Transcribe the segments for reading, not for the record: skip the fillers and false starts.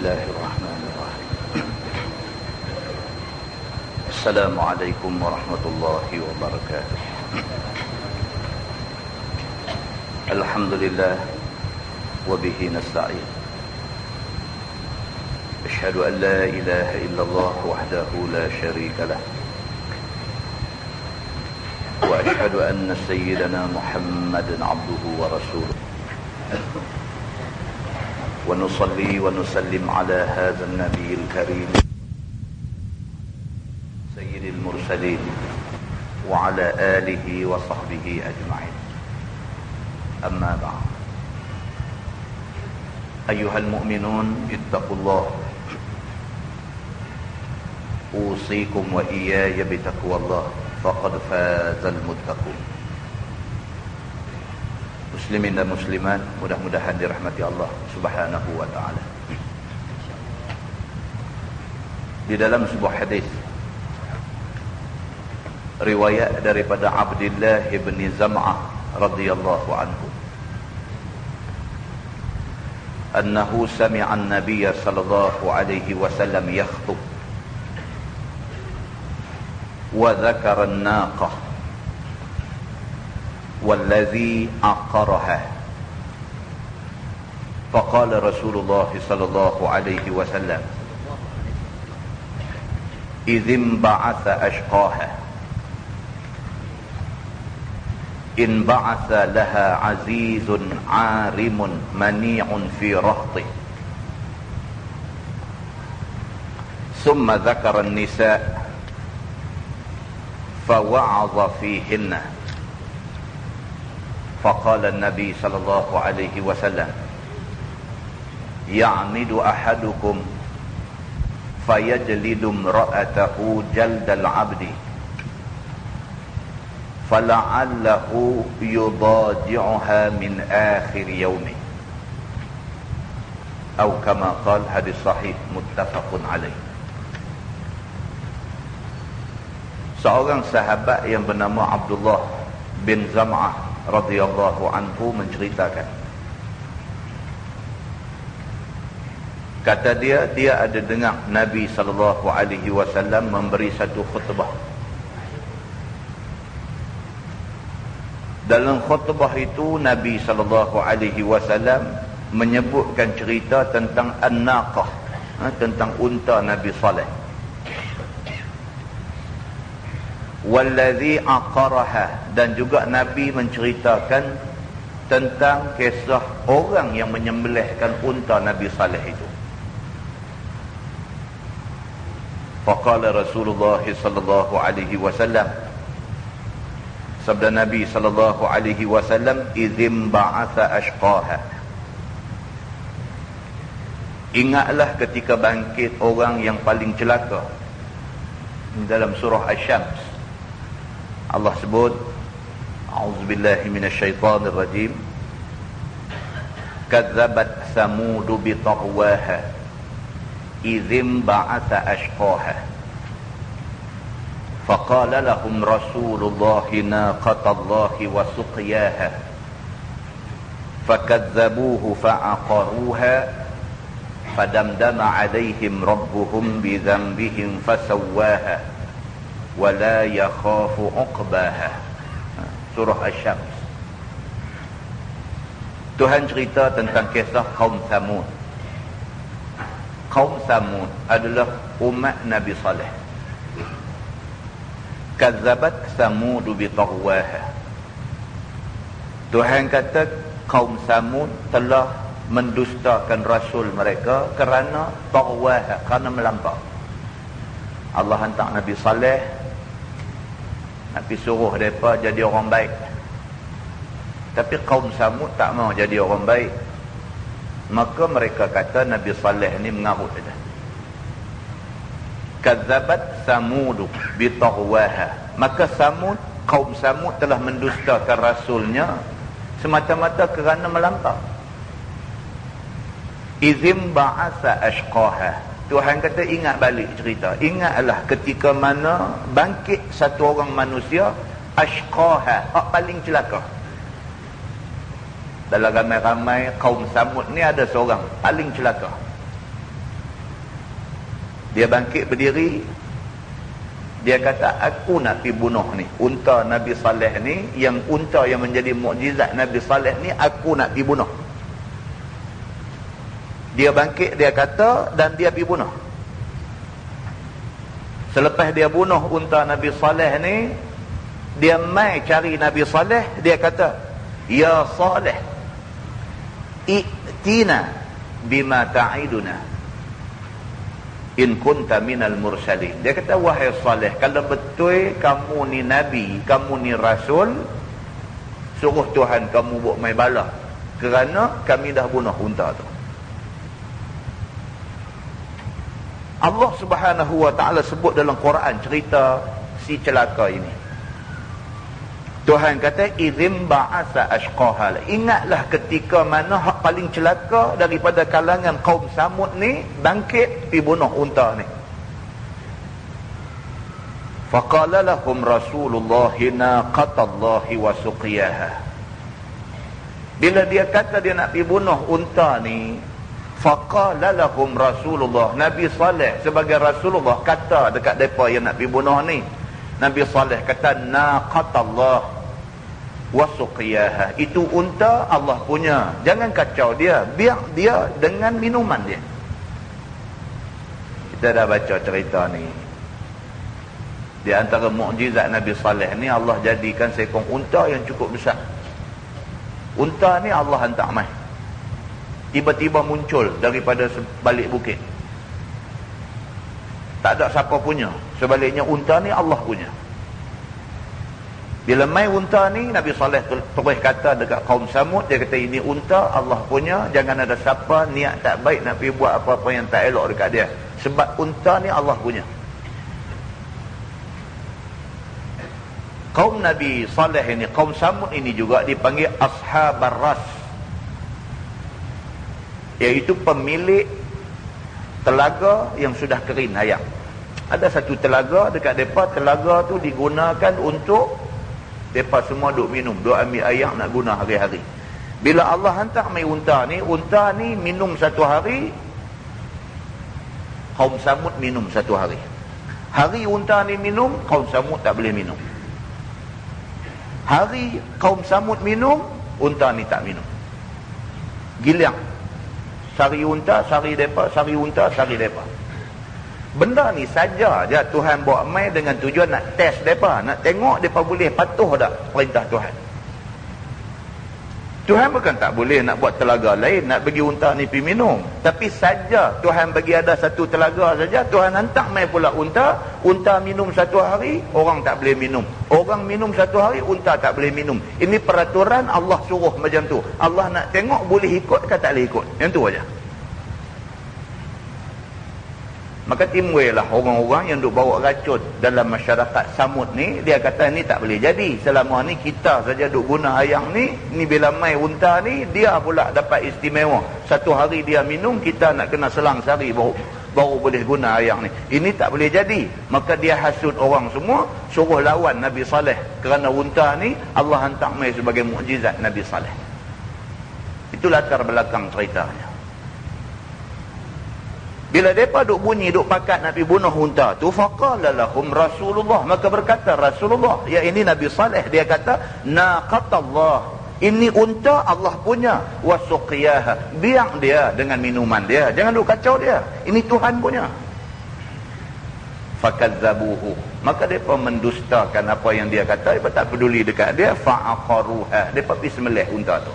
الله الرحمن الرحيم. السلام عليكم ورحمة الله وبركاته. الحمد لله وبه نستعين. أشهد أن لا إله إلا الله وحده لا شريك له، وأشهد أن سيدنا محمدا عبده ورسوله، ونصلي ونسلم على هذا النبي الكريم سيد المرسلين وعلى آله وصحبه أجمعين. أما بعد، أيها المؤمنون اتقوا الله، أوصيكم وإياي بتقوى الله، فقد فاز المتقون. Muslimin dan muslimat, mudah-mudahan dirahmati Allah Subhanahu wa ta'ala. Di dalam sebuah hadis riwayat daripada Abdullah bin Zam'ah radhiyallahu anhu, annahu sami'a an-nabiy sallallahu alaihi wasallam yakhthub wa dhakara an-naqah والذي عقرها، فقال رسول الله صلى الله عليه وسلم: إذ انبعث أشقاها، إن بعث لها عزيز عارم منيع في رهطه. ثم ذكر النساء فوعظ فيهن، فقال النبي صلى الله عليه وسلم: يعمد أحدكم فيجلد امرأته جلد العبد فلعله يضاجعها من آخر يومه، أو كما قال. hadis sahih muttafaqun alaih. Seorang sahabat yang bernama Abdullah bin Zam'ah radhiyallahu anhu menceritakan, kata dia ada dengar Nabi sallallahu alaihi wasallam memberi satu khutbah. Dalam khutbah itu Nabi sallallahu alaihi wasallam menyebutkan cerita tentang an-naqah, tentang unta Nabi Saleh. Wallazi aqaraha, dan juga Nabi menceritakan tentang kisah orang yang menyembelihkan unta Nabi Saleh itu. Faqala Rasulullah sallallahu alaihi wasallam, sabda Nabi sallallahu alaihi wasallam, idzim ba'atha ashqaha, ingatlah ketika bangkit orang yang paling celaka. Dalam surah Asy-Syams Allah sebut, a'udzubillahi minasyaitonir rajim, kadzabat samud bi taghwaha idzim ba'atha ashqaha faqala lahum rasulullahi naqatallahi wa suqiyaha fakadzabuhu fa'aqaruha fadamdama 'alaihim rabbuhum bi dhanbihim fasawwaha wala yakhafu uqbaha. Surah Asy-Syams. Tuhan cerita tentang kisah kaum Samud. Kaum Samud adalah umat Nabi Saleh. Kazzabat Samud bi taghwaha. Tuhan kata kaum Samud telah mendustakan rasul mereka kerana taghwaha, kerana melampau. Allah hantar Nabi Saleh, Nabi suruh mereka jadi orang baik, tapi kaum Samud tak mau jadi orang baik. Maka mereka kata Nabi Saleh ni mengarut saja. Kadzabat Samud bi taghwaha, maka Samud, kaum Samud telah mendustakan rasulnya semata-mata kerana melampau. Idzim ba'atha ashqaha, Tuhan kata ingat balik cerita. Ingatlah ketika mana bangkit satu orang manusia, ashqaha, paling celaka. Dalam ramai-ramai kaum Samud ni ada seorang paling celaka. Dia bangkit berdiri, dia kata, aku nak pergi bunuh ni unta Nabi Saleh ni, yang unta yang menjadi mukjizat Nabi Saleh ni, aku nak pergi bunuh. Dia bangkit, dia kata, dan dia pergi bunuh. Selepas dia bunuh unta Nabi Saleh ni, dia mai cari Nabi Saleh, dia kata, ya Saleh, i'tina bima ta'iduna in kunta minal mursalin. Dia kata, wahai Saleh, kalau betul kamu ni Nabi, kamu ni Rasul, suruh Tuhan kamu buat mai bala, kerana kami dah bunuh unta tu. Allah Subhanahu wa ta'ala sebut dalam Quran cerita si celaka ini. Tuhan kata, idzim ba'asa ashqaha. Ingatlah ketika mana hak paling celaka daripada kalangan kaum Samud ni bangkit pi bunuh unta ni. Faqala lahum Rasulullah naqatallahi wa suqiyaha. Bila dia kata dia nak pi bunuh unta ni, faqala lahum Rasulullah, Nabi Saleh sebagai Rasulullah kata dekat depa yang nak pi bunuh ni. Nabi Saleh kata, naqatallah wa suqiyaha. Itu unta Allah punya, jangan kacau dia, biar dia dengan minuman dia. Kita dah baca cerita ni. Di antara mukjizat Nabi Saleh ni, Allah jadikan seekor unta yang cukup besar. Unta ni Allah hantar mai, tiba-tiba muncul daripada balik bukit. Tak ada siapa punya. Sebaliknya unta ni Allah punya. Bila mai unta ni, Nabi Saleh terus kata dekat kaum Samud, dia kata, ini unta Allah punya, jangan ada siapa niat tak baik nak pergi buat apa-apa yang tak elok dekat dia, sebab unta ni Allah punya. Kaum Nabi Saleh ini, kaum Samud ini juga dipanggil Ashabar Ras, iaitu pemilik telaga yang sudah kering hayam. Ada satu telaga dekat mereka, telaga tu digunakan untuk mereka semua duk minum, duk ambil air nak guna hari-hari. Bila Allah hantar mai unta ni minum satu hari, kaum Samud minum satu hari. Hari unta ni minum, kaum Samud tak boleh minum. Hari kaum Samud minum, unta ni tak minum. Gilang. Sari unta, sari depa, sari unta, sari depa. Benda ni saja je Tuhan bawa mai dengan tujuan nak test depa, nak tengok depa boleh patuh tak perintah Tuhan. Tuhan bukan tak boleh nak buat telaga lain, nak bagi unta ni pergi minum. Tapi saja Tuhan bagi ada satu telaga saja, Tuhan hantar mai pula unta. Unta minum satu hari, orang tak boleh minum. Orang minum satu hari, unta tak boleh minum. Ini peraturan Allah suruh macam tu. Allah nak tengok boleh ikut ke tak boleh ikut. Yang tu aja. Maka timbullah orang-orang yang duk bawa racun dalam masyarakat Samud ni. Dia kata ni tak boleh jadi. Selama ni kita saja duk guna ayam ni. Ni bila mai unta ni, dia pula dapat istimewa. Satu hari dia minum, kita nak kena selang sehari baru boleh guna ayam ni. Ini tak boleh jadi. Maka dia hasut orang semua, suruh lawan Nabi Saleh. Kerana unta ni Allah hantar mai sebagai mukjizat Nabi Saleh. Itu latar belakang ceritanya. Bila mereka duk bunyi, duk pakat nak pergi bunuh unta tu, faqala lahum Rasulullah, maka berkata Rasulullah, ya ini Nabi Saleh, dia kata, naqatallah, ini unta Allah punya, wa suqiyaha, biar dia dengan minuman dia, jangan duk kacau dia, ini Tuhan punya. Fakadzabuhu, maka mereka mendustakan apa yang dia kata, mereka tak peduli dekat dia. Fa'aqaruha, mereka pergi sembelih unta tu.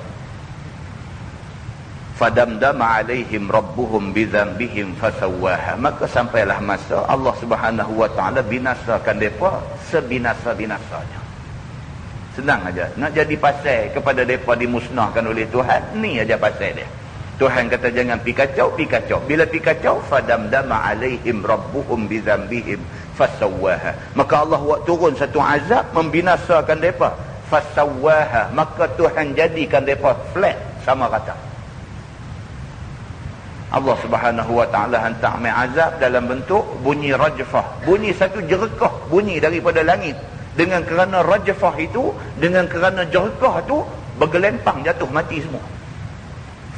Fadamdama alaihim rabbuhum bidzambihim fasawwaha, maka sampailah masa Allah Subhanahu wa taala binasakan depa sebinasa-binasanya. Senang aja nak jadi pasal kepada depa dimusnahkan oleh Tuhan, ni aja pasal dia. Tuhan kata jangan pi kacau, pi kacau. Bila pi kacau, fadamdama alaihim rabbuhum bidzambihim fasawwaha, maka Allah buat turun satu azab membinasakan depa. Fasawwaha, maka Tuhan jadikan depa flat sama rata. Allah Subhanahu wa taala hantar mai azab dalam bentuk bunyi rajfah, bunyi satu jerekah bunyi daripada langit. Dengan kerana rajfah itu, dengan kerana jerekah itu, bergelempang jatuh mati semua.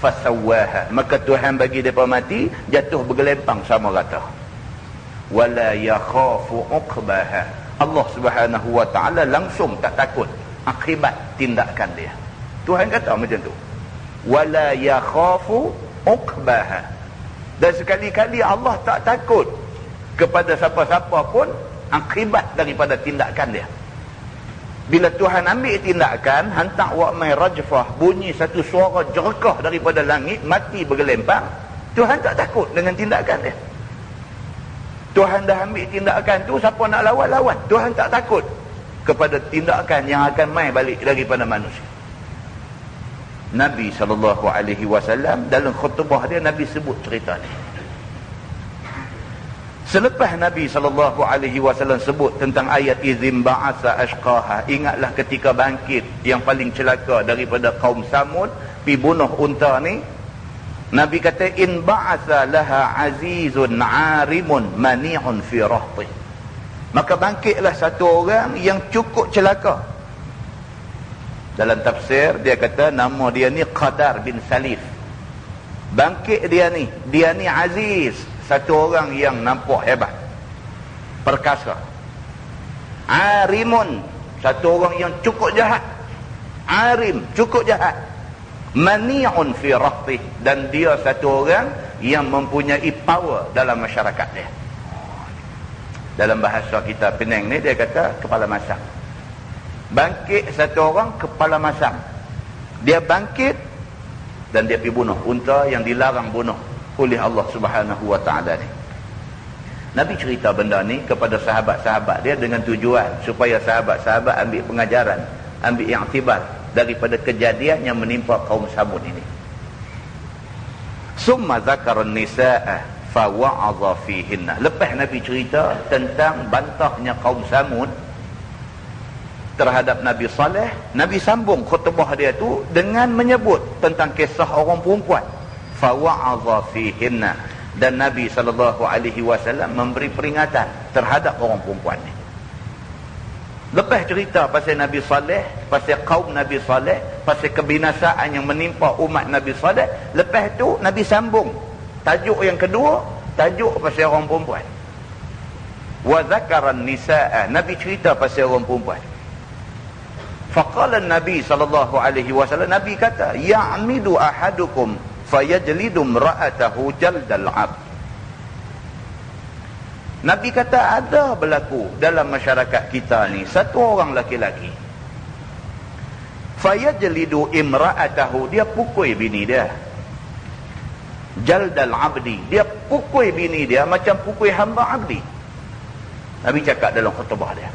Fasawwaha, maka Tuhan bagi depa mati, jatuh bergelempang sama rata. wala yakhafu uqbaha. Allah Subhanahu wa taala langsung tak takut akibat tindakan dia. Tuhan kata macam tu. Wala yakhafu uqbaha. Dan sekali-kali Allah tak takut kepada siapa-siapa pun akibat daripada tindakan dia. Bila Tuhan ambil tindakan, hantar wak mai rajfah, bunyi satu suara jerkah daripada langit, mati bergelempang, Tuhan tak takut dengan tindakan dia. Tuhan dah ambil tindakan tu, siapa nak lawan-lawan. Tuhan tak takut kepada tindakan yang akan mai balik daripada manusia. Nabi SAW dalam khutbah dia, Nabi sebut cerita ni. Selepas Nabi SAW sebut tentang ayat izim ba'asa ashqaha, ingatlah ketika bangkit yang paling celaka daripada kaum Samud, pi bunuh unta ni, Nabi kata in ba'asa laha azizun 'arimun mani'un fi rahti. Maka bangkitlah satu orang yang cukup celaka. Dalam tafsir dia kata nama dia ni Qadar bin Salif. Bangkit dia ni aziz, satu orang yang nampak hebat, perkasa. 'Arimun, satu orang yang cukup jahat. 'Arim, cukup jahat. Mani'un fi rahti, dan dia satu orang yang mempunyai power dalam masyarakat dia. Dalam bahasa kita Penang ni dia kata kepala masam. Bangkit satu orang kepala masam. Dia bangkit dan dia pergi bunuh unta yang dilarang bunuh oleh Allah Subhanahu wa taala ni. Nabi cerita benda ni kepada sahabat-sahabat dia dengan tujuan supaya sahabat-sahabat ambil pengajaran, ambil iktibar daripada kejadian yang menimpa kaum Samud ini. Summa zakara an-nisaa fa wa'adha fihinna. Lepas Nabi cerita tentang bantahnya kaum Samud terhadap Nabi Saleh, Nabi sambung khutbah dia tu dengan menyebut tentang kisah orang perempuan. Fa wa'adha fihinna, dan Nabi SAW memberi peringatan terhadap orang perempuan ni. Lepas cerita pasal Nabi Saleh, pasal kaum Nabi Saleh, pasal kebinasaan yang menimpa umat Nabi Saleh, lepas tu Nabi sambung tajuk yang kedua, tajuk pasal orang perempuan. Wa zakaran nisaa, Nabi cerita pasal orang perempuan. Faqala Nabi SAW, Nabi kata ya'midu ahadukum fayajlidu imra'atahu jaldal 'abd. Nabi kata ada berlaku dalam masyarakat kita ni satu orang laki-laki, fayajlidu imra'atahu, dia pukul bini dia, jaldal 'abdi, dia pukul bini dia macam pukul hamba abdi. Nabi cakap dalam khutbah dia.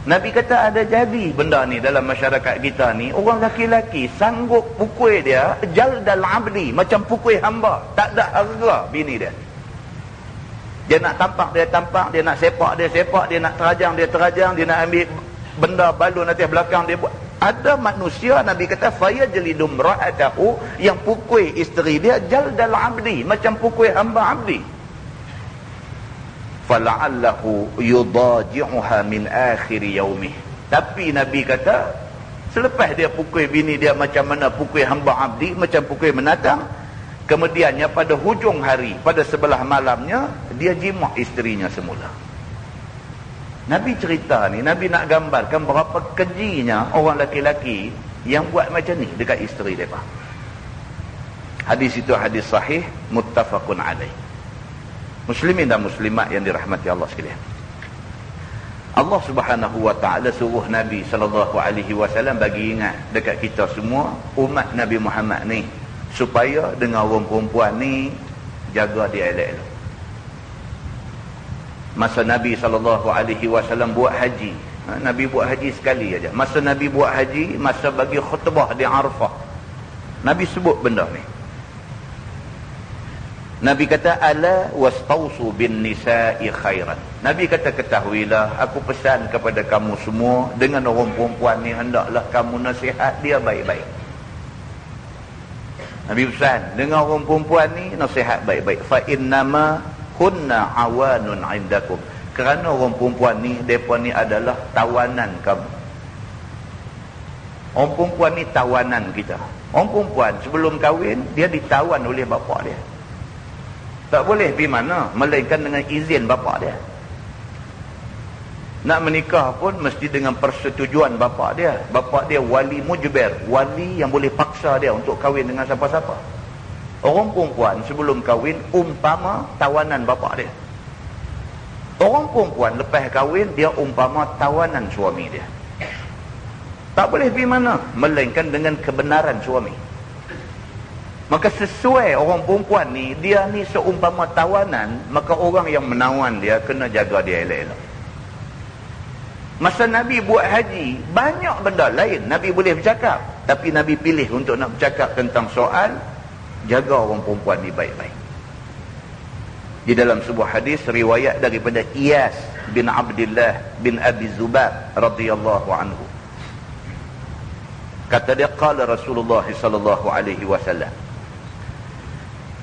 Nabi kata ada jadi benda ni dalam masyarakat kita ni, orang laki-laki sanggup pukul dia jaldal 'abdi macam pukul hamba, tak ada harga bini dia. Dia nak tampak, dia tampak. Dia nak sepak, dia sepak. Dia nak terajang, dia terajang. Dia nak ambil benda balun atas belakang, dia buat. Ada manusia, Nabi kata fayajlidum ra'atahu, yang pukul isteri dia jaldal 'abdi macam pukul hamba abdi. Fala'allahu yudaji'uha min akhir yaumih. Tapi Nabi kata selepas dia pukul bini dia macam mana pukul hamba abdi, macam pukul menatang, kemudiannya pada hujung hari, pada sebelah malamnya, dia jima isterinya semula. Nabi cerita ni, Nabi nak gambarkan berapa kejinya orang laki-laki yang buat macam ni dekat isteri mereka. Hadis itu hadis sahih, muttafaqun alaih. Muslimin dan muslimat yang dirahmati Allah sekalian. Allah Subhanahu wa taala suruh Nabi SAW bagi ingat dekat kita semua, umat Nabi Muhammad ni, supaya dengan orang perempuan ni jaga dia elok-elok. Masa Nabi SAW buat haji, Nabi buat haji sekali aja. Masa Nabi buat haji, masa bagi khutbah di Arafah, Nabi sebut benda ni. Nabi kata ala wastausu bin nisa'i khairan. Nabi kata ketahuilah, aku pesan kepada kamu semua, dengan orang perempuan ni hendaklah kamu nasihat dia baik-baik. Nabi pesan dengan orang perempuan ni nasihat baik-baik. Fa innama kunna awanun indakum, kerana orang perempuan ni, depa ni adalah tawanan kamu. Orang perempuan ni tawanan kita. Orang perempuan sebelum kahwin dia ditawan oleh bapa dia. Tak boleh pergi mana, melainkan dengan izin bapa dia. Nak menikah pun mesti dengan persetujuan bapa dia. Bapa dia wali mujbir, wali yang boleh paksa dia untuk kahwin dengan siapa-siapa. Orang perempuan sebelum kahwin umpama tawanan bapa dia. Orang perempuan lepas kahwin dia umpama tawanan suami dia. Tak boleh pergi mana, melainkan dengan kebenaran suami. Maka sesuai orang perempuan ni, dia ni seumpama tawanan, maka orang yang menawan dia kena jaga dia elok-elok. Masa Nabi buat haji, banyak benda lain Nabi boleh bercakap, tapi Nabi pilih untuk nak bercakap tentang soal jaga orang perempuan ni baik-baik. Di dalam sebuah hadis riwayat daripada Iyas bin Abdullah bin Abi Zubab radhiyallahu anhu, kata dia, qala Rasulullah sallallahu alaihi wasallam,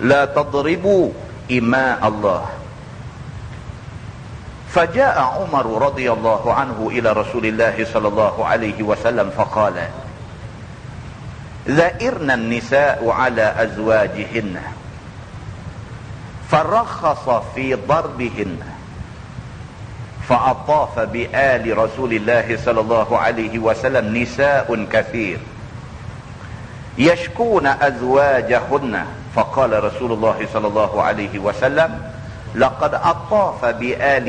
la tadribu ima Allah. فجاء عمر رضي الله عنه إلى رسول الله صلى الله عليه وسلم فقال ذئرنا النساء على أزواجهن فرخص في ضربهن فأطاف بآل رسول الله صلى الله عليه وسلم نساء كثير يشكون أزواجهن فقال رسول الله صلى الله عليه وسلم لقد أطاف بآل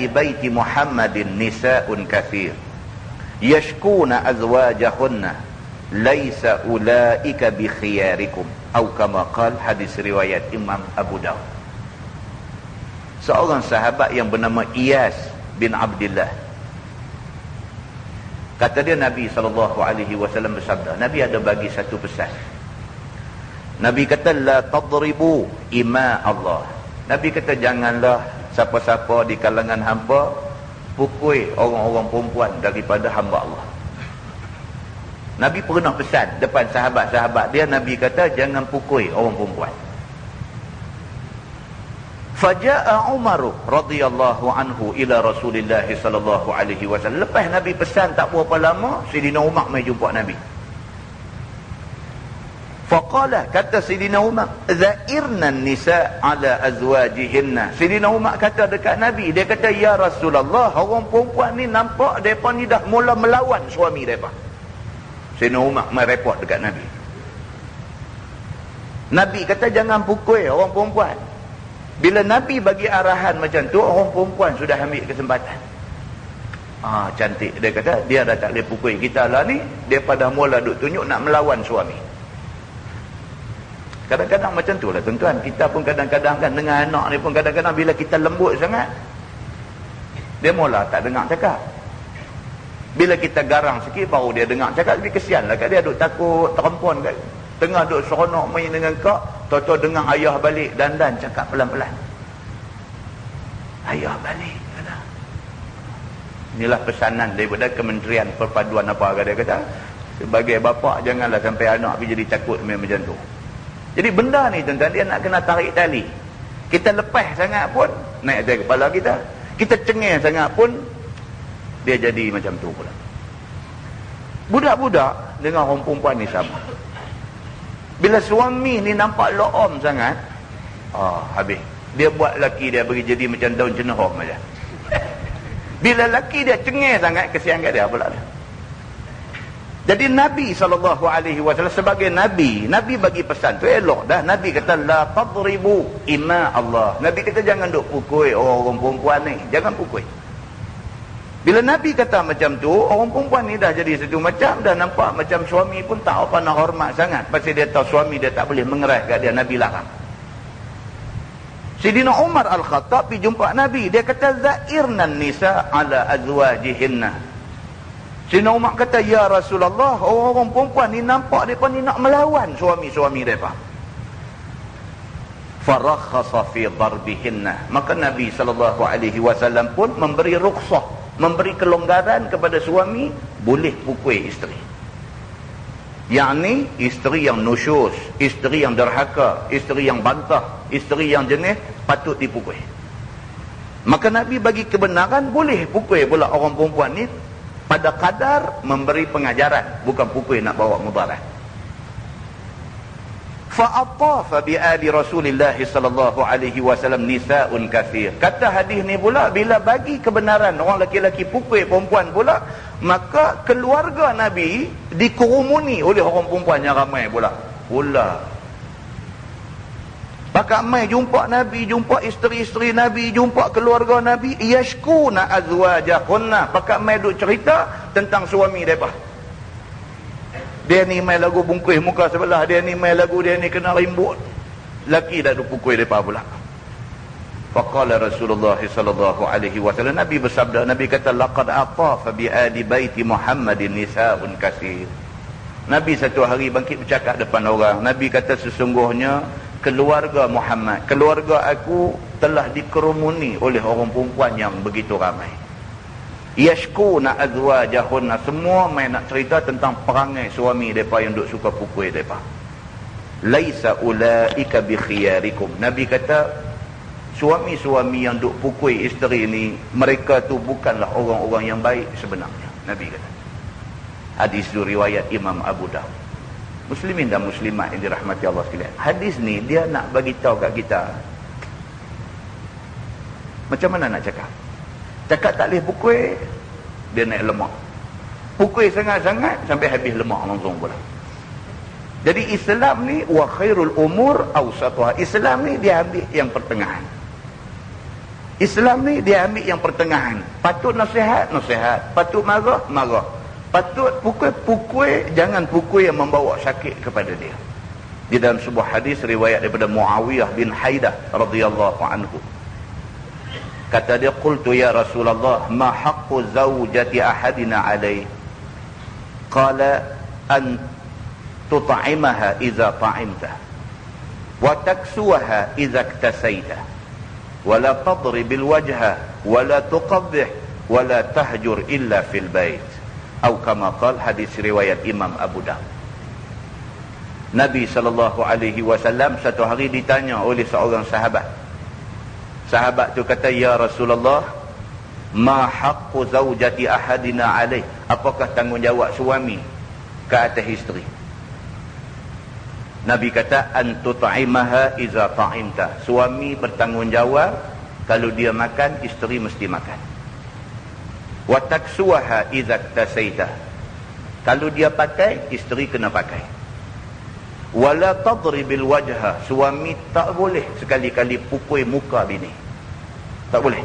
بيت محمد نساء كثير يشكون أزواجهن ليس أولئك بخياركم أو كما قال. Hadis riwayat Imam Abu Dawud. Seorang sahabat yang bernama Iyas bin Abdullah, kata dia, Nabi SAW bersabda, Nabi ada bagi satu pesan. Nabi kata, la tadribu ima Allah. Nabi kata, janganlah siapa-siapa di kalangan hamba pukul orang-orang perempuan daripada hamba Allah. Nabi pernah pesan depan sahabat-sahabat dia, Nabi kata, jangan pukul orang perempuan. Faja'a Umar radhiyallahu anhu ila Rasulillah sallallahu alaihi wasallam. Lepas Nabi pesan tak berapa lama, Sayyidina Umar mai jumpa Nabi. Faqala, kata Sayyidina Umar, za'irna nisa ala azwajihinna. Sayyidina Umar kata dekat Nabi, dia kata, ya Rasulullah, orang perempuan ni nampak mereka ni dah mula melawan suami mereka. Sayyidina Umar merepot dekat Nabi. Nabi kata jangan pukul orang perempuan. Bila Nabi bagi arahan macam tu, orang perempuan sudah ambil kesempatan. Cantik, dia kata, dia dah tak boleh pukul kita lah ni, dia pada mula duk tunjuk nak melawan suami. Kadang-kadang macam tu lah tuan-tuan. Kita pun kadang-kadang kan dengan anak ni pun kadang-kadang bila kita lembut sangat, dia mula tak dengar cakap. Bila kita garang sikit baru dia dengar cakap. Lebih kesian lah kat dia, duk takut terempon kat tengah duk seronok main dengan kau, tahu-tahu dengar ayah balik dan cakap pelan-pelan. Ayah balik. Inilah pesanan daripada Kementerian Perpaduan apa dia kata, sebagai bapa janganlah sampai anak pergi jadi takut macam tu. Jadi benda ni tuan-tuan, dia nak kena tarik tali. Kita lepas sangat pun naik atas kepala kita. Kita cengeng sangat pun dia jadi macam tu pula. Budak-budak dengan orang perempuan ni sama. Bila suami ni nampak lo'om sangat, habis. Dia buat laki dia bagi jadi macam daun cenehom aja. Bila laki dia cengeng sangat, kesian kat dia pula. Jadi Nabi SAW sebagai Nabi bagi pesan tu elok dah. Nabi kata, la tadribu ima Allah. Nabi kata jangan duk pukul orang perempuan ni. Jangan pukul. Bila Nabi kata macam tu, orang perempuan ni dah jadi satu macam, dah nampak macam suami pun tak apa nak hormat sangat. Pasal dia tahu suami dia tak boleh mengeras kat dia, Nabi larang. Sayyidina Umar Al-Khattab pergi jumpa Nabi. Dia kata, za'irnan nisa ala azwajihinna. Sayyidina Umar kata, ya Rasulullah, orang-orang perempuan ni nampak mereka ni nak melawan suami-suami mereka. Farakhasa fi darbihinna. Maka Nabi SAW pun memberi rukhsah, memberi kelonggaran kepada suami, boleh pukul isteri. Yakni isteri yang nusyus, isteri yang derhaka, isteri yang bantah, isteri yang jenis, patut dipukul. Maka Nabi bagi kebenaran boleh pukul pula orang perempuan ni, pada kadar memberi pengajaran, bukan pukul nak bawa mudarat. fa'atafa bi ali Rasulillah sallallahu alaihi wasallam nisaun kathir. Kata hadis ni pula, bila bagi kebenaran orang lelaki-lelaki pukul perempuan pula, maka keluarga Nabi dikerumuni oleh orang perempuan yang ramai pula. Maka mai jumpa Nabi, jumpa isteri-isteri Nabi, jumpa keluarga Nabi, yashkuna azwajahunna. Maka mai duk cerita tentang suami mereka. Dia ni mai lagu bungkus muka sebelah, dia ni mai lagu, dia ni kena rimbut. Laki dah duk pukul mereka pula. Faqala Rasulullah sallallahu alaihi wasallam, Nabi bersabda, Nabi kata, laqad atafa bi ali baiti Muhammadin nisaun katsir. Nabi satu hari bangkit bercakap depan orang. Nabi kata, sesungguhnya keluarga Muhammad, keluarga aku telah dikerumuni oleh orang perempuan yang begitu ramai. Yashkuna azwajahunna, semua main nak cerita tentang perangai suami mereka yang duk suka pukul mereka. Laisa ulaika bi khiyarikum. Nabi kata, suami-suami yang duk pukul isteri ni, mereka tu bukanlah orang-orang yang baik sebenarnya. Nabi kata. Hadis itu riwayat Imam Abu Dawud. Muslimin dan muslimat yang dirahmati Allah sekalian. Hadis ni dia nak bagi tahu kat kita. Macam mana nak cakap? Cakap tak boleh pukul, dia naik lemak. Pukul sangat-sangat sampai habis lemak langsung pula. Jadi Islam ni wa khairul umur awsatuha. Islam ni dia ambil yang pertengahan. Islam ni dia ambil yang pertengahan. Patut nasihat, nasihat. Patut marah, marah. Patut pukul, jangan pukul yang membawa sakit kepada dia. Di dalam sebuah hadis riwayat daripada Muawiyah bin Haidah radhiyallahu anhu. Kata dia, qultu ya Rasulullah, ma haqqu zawjati ahadina alai? Qala an tut'imaha idza ta'imta wa taksuha idza iktasaita wa la tadribil wajha wa la tuqabbih wa la tahjur illa fil bait. Atau kama qala, hadis riwayat Imam Abu Dawud. Nabi SAW satu hari ditanya oleh seorang sahabat. Sahabat tu kata, ya Rasulullah, ma haqqu zawjati ahadina alaih? Apakah tanggungjawab suami ke atas isteri? Nabi kata, an tut'imaha iza ta'imta. Suami bertanggungjawab kalau dia makan, isteri mesti makan. Wa taksuha idza tasaita. Kalau dia pakai, isteri kena pakai. Wala tadribil wajha. Suami tak boleh sekali-kali pukul muka bini. Tak boleh.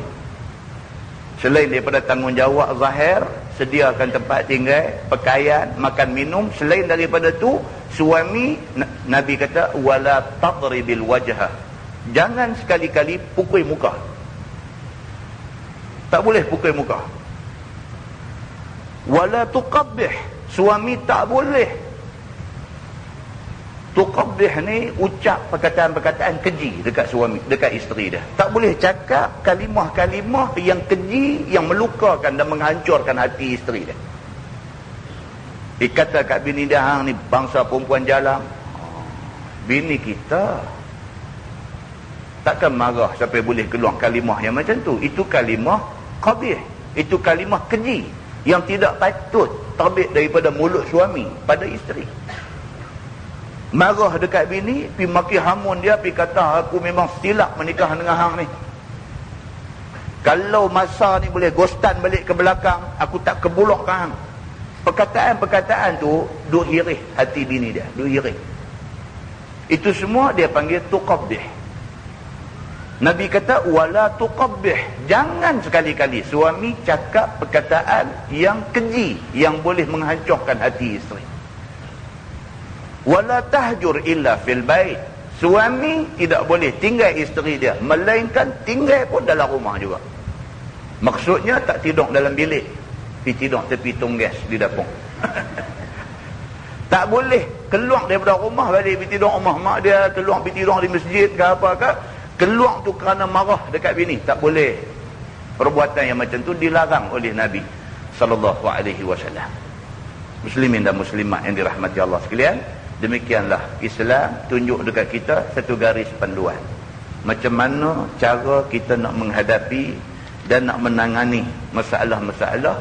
Selain daripada tanggungjawab zahir, sediakan tempat tinggal, pakaian, makan minum, selain daripada tu, suami, Nabi kata, wala tadribil wajha. Jangan sekali-kali pukul muka. Tak boleh pukul muka. Wala tuqabbih. Suami tak boleh. Tuqabbih ni ucap perkataan-perkataan keji dekat suami, dekat isteri dia. Tak boleh cakap kalimah-kalimah yang keji, yang melukakan dan menghancurkan hati isteri dia. Dikata kat bini dia, hang ni bangsa perempuan jalang. Bini kita takkan marah sampai boleh keluar kalimah yang macam tu. Itu kalimah qabih. Itu kalimah keji yang tidak patut terbit daripada mulut suami pada isteri. Marah dekat bini, pi maki hamun dia, pi kata aku memang silap menikah dengan hang ni. Kalau masa ni boleh ghostan balik ke belakang, aku tak kebulok ke hang. Perkataan-perkataan tu duk hirih hati bini dia, duk hirih. Itu semua dia panggil tuqabbih. Nabi kata, wala tuqabbih. Jangan sekali-kali suami cakap perkataan yang keji, yang boleh menghancurkan hati isteri. Wala tahjur illa fil bait. Suami tidak boleh tinggal isteri dia, melainkan tinggal pun dalam rumah juga. Maksudnya tak tidur dalam bilik, pergi tidur tepi tonggas di dapur. Tak boleh keluar daripada rumah balik pergi tidur rumah mak dia, keluar pergi tidur di masjid ke apa ke. Keluar tu kerana marah dekat bini. Tak boleh. Perbuatan yang macam tu dilarang oleh Nabi SAW. Muslimin dan muslimat yang dirahmati Allah sekalian, demikianlah Islam tunjuk dekat kita satu garis panduan. Macam mana cara kita nak menghadapi dan nak menangani masalah-masalah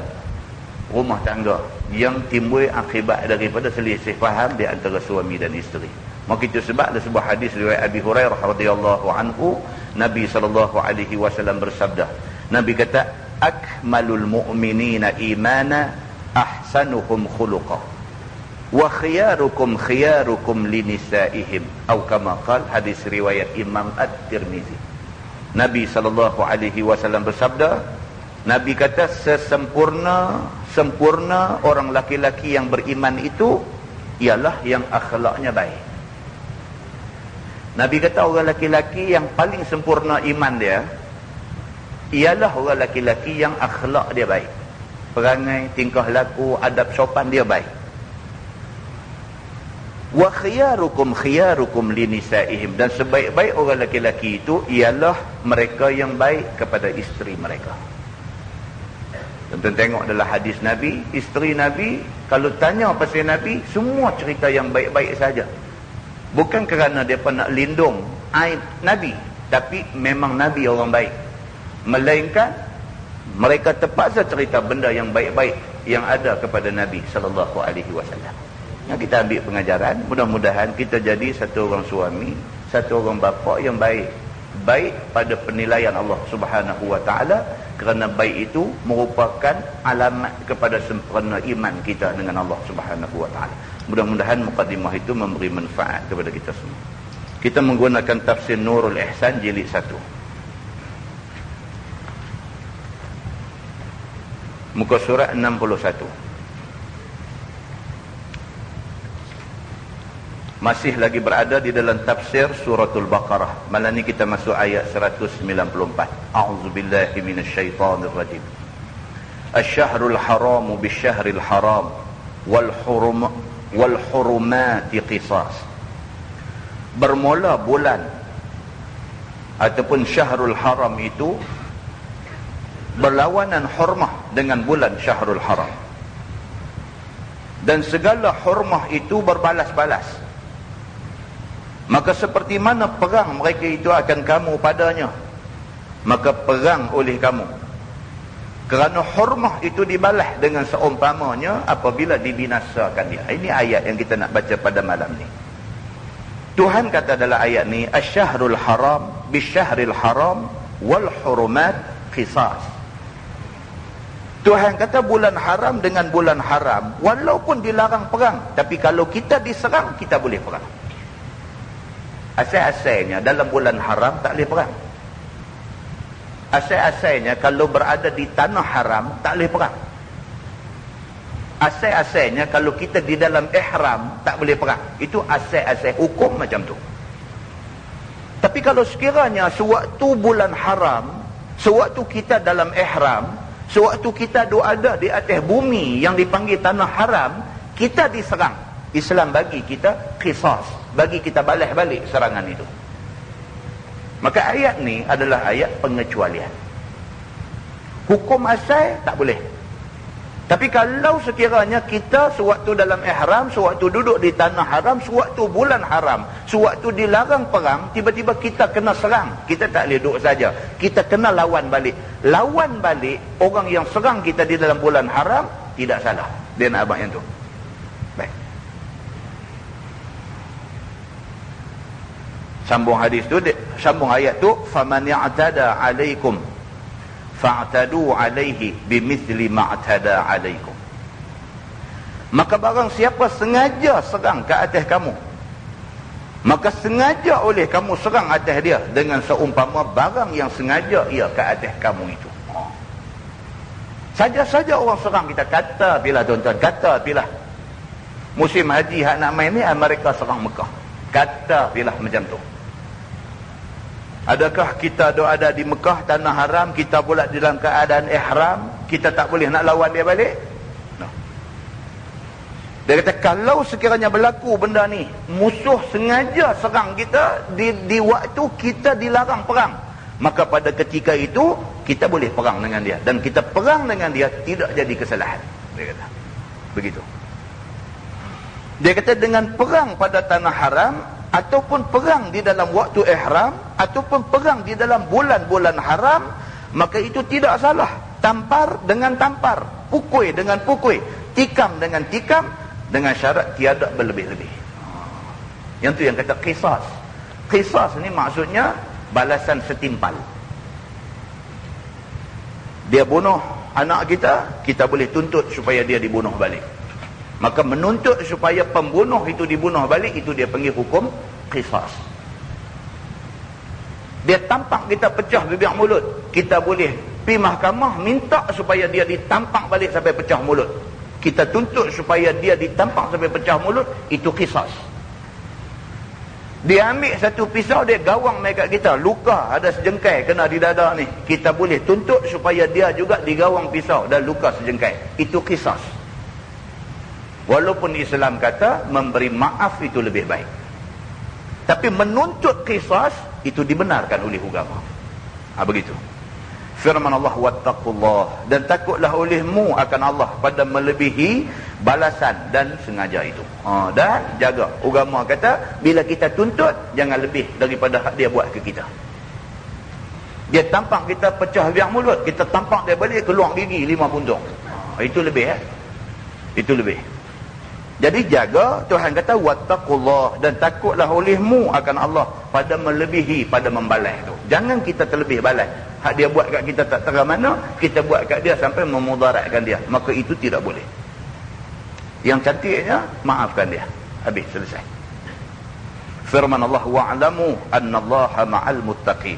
rumah tangga yang timbul akibat daripada selisih faham di antara suami dan isteri. Maka itu sebab ada sebuah hadis riwayat Abi Hurairah radhiyallahu anhu, Nabi SAW bersabda, Nabi kata, akmalul mu'minina imana ahsanuhum khuluqa wa khiyarukum khiyarukum linisaihim, atau kama qala, hadis riwayat Imam At-Tirmizi. Nabi SAW bersabda, Nabi kata, sempurna orang laki-laki yang beriman itu ialah yang akhlaknya baik. Nabi kata orang laki-laki yang paling sempurna iman dia ialah orang laki-laki yang akhlak dia baik. Perangai, tingkah laku, adab sopan dia baik. Wa khiyarukum khiyarukum linisaihim, dan sebaik-baik orang laki-laki itu ialah mereka yang baik kepada isteri mereka. Tonton tengok dalam hadis Nabi, isteri Nabi kalau tanya pasal Nabi, semua cerita yang baik-baik saja. Bukan kerana dia nak lindung aib Nabi, tapi memang Nabi orang baik. Melainkan mereka terpaksa cerita benda yang baik-baik yang ada kepada Nabi SAW. Yang kita ambil pengajaran, mudah-mudahan kita jadi satu orang suami, satu orang bapa yang baik. Baik pada penilaian Allah Subhanahu wa taala, kerana baik itu merupakan alamat kepada sempurna iman kita dengan Allah Subhanahu wa taala. Mudah-mudahan mukadimah itu memberi manfaat kepada kita semua. Kita menggunakan tafsir Nurul Ihsan jilid 1. Muka surat 61. Masih lagi berada di dalam tafsir suratul Baqarah. Malam ni kita masuk ayat 194. A'udzubillahi minasyaitonir rajim. Asy-syahrul haramu bisyahril haram wal hurumati qisas. Bermula bulan ataupun syahrul haram itu berlawanan hormah dengan bulan syahrul haram, dan segala hormah itu berbalas-balas. Maka seperti mana perang mereka itu akan kamu padanya, maka perang oleh kamu, kerana hormah itu dibalas dengan seumpamanya apabila dibinasakan dia. Ini ayat yang kita nak baca pada malam ni. Tuhan kata dalam ayat ni, asy-syahrul haram bisyahril haram wal hurumat qisas. Tuhan kata bulan haram dengan bulan haram walaupun dilarang perang, tapi kalau kita diserang kita boleh perang. Asal-asalnya dalam bulan haram tak boleh perang. Asal-asalnya kalau berada di tanah haram tak boleh perang. Asal-asalnya kalau kita di dalam ihram tak boleh perang. Itu asal-asal hukum macam tu. Tapi kalau sekiranya sewaktu bulan haram, sewaktu kita dalam ihram, sewaktu kita ada di atas bumi yang dipanggil tanah haram, kita diserang, Islam bagi kita qisas, bagi kita balas balik serangan itu. Maka ayat ni adalah ayat pengecualian. Hukum asal tak boleh. Tapi kalau sekiranya kita sewaktu dalam ihram, sewaktu duduk di tanah haram, sewaktu bulan haram, sewaktu dilarang perang, tiba-tiba kita kena serang, kita tak boleh duduk saja, kita kena lawan balik. Lawan balik orang yang serang kita di dalam bulan haram, tidak salah. Dia nak abang yang tu. Baik. Sambung hadis tu, sambung ayat tu, faman ya'tada 'alaikum fa'tadu 'alaihi bimithli ma'tada 'alaikum. Maka barang siapa sengaja serang ke atas kamu, maka sengaja oleh kamu serang atas dia dengan seumpama barang yang sengaja ia ke atas kamu itu. Saja-saja orang serang kita, kata bila tuan-tuan, kata bila musim haji hak nak main ni, mereka serang Mekah, kata bila macam tu. Adakah kita ada di Mekah, tanah haram, kita pula dalam keadaan ihram, kita tak boleh nak lawan dia balik? No. Dia kata kalau sekiranya berlaku benda ni, musuh sengaja serang kita di waktu kita dilarang perang, maka pada ketika itu kita boleh perang dengan dia, dan kita perang dengan dia tidak jadi kesalahan. Dia kata begitu. Dia kata dengan perang pada tanah haram, ataupun perang di dalam waktu ihram, ataupun perang di dalam bulan-bulan haram, maka itu tidak salah. Tampar dengan tampar, pukul dengan pukul, tikam dengan tikam, dengan syarat tiada berlebih-lebih. Yang tu yang kata qisas. Qisas ni maksudnya balasan setimpal. Dia bunuh anak kita, kita boleh tuntut supaya dia dibunuh balik. Maka menuntut supaya pembunuh itu dibunuh balik, itu dia panggil hukum qisas. Dia tampak kita pecah bibir mulut, kita boleh pergi mahkamah minta supaya dia ditampak balik sampai pecah mulut. Kita tuntut supaya dia ditampak sampai pecah mulut, itu qisas. Dia ambil satu pisau, dia gawang mai kat kita, luka ada sejengkai kena di dada ni, kita boleh tuntut supaya dia juga digawang pisau dan luka sejengkai. Itu qisas. Walaupun Islam kata memberi maaf itu lebih baik, tapi menuntut qisas itu dibenarkan oleh agama. Begitu firman Allah, wattaqullah, dan takutlah olehmu akan Allah pada melebihi balasan dan sengaja itu. Dan jaga. Agama kata bila kita tuntut, jangan lebih daripada hak dia buat ke kita. Dia tampak kita pecah biang mulut, kita tampak dia balik keluar gigi 5 puntung. Itu lebih itu lebih. Jadi jaga. Tuhan kata wattaqullah, dan takutlah olehmu akan Allah pada melebihi, pada membalas tu. Jangan kita terlebih balas. Hak dia buat kat kita tak terang mana, kita buat kat dia sampai memudaratkan dia, maka itu tidak boleh. Yang cantiknya maafkan dia. Habis, selesai. Firman Allah, wa'lamu annallaha ma'al muttaqin,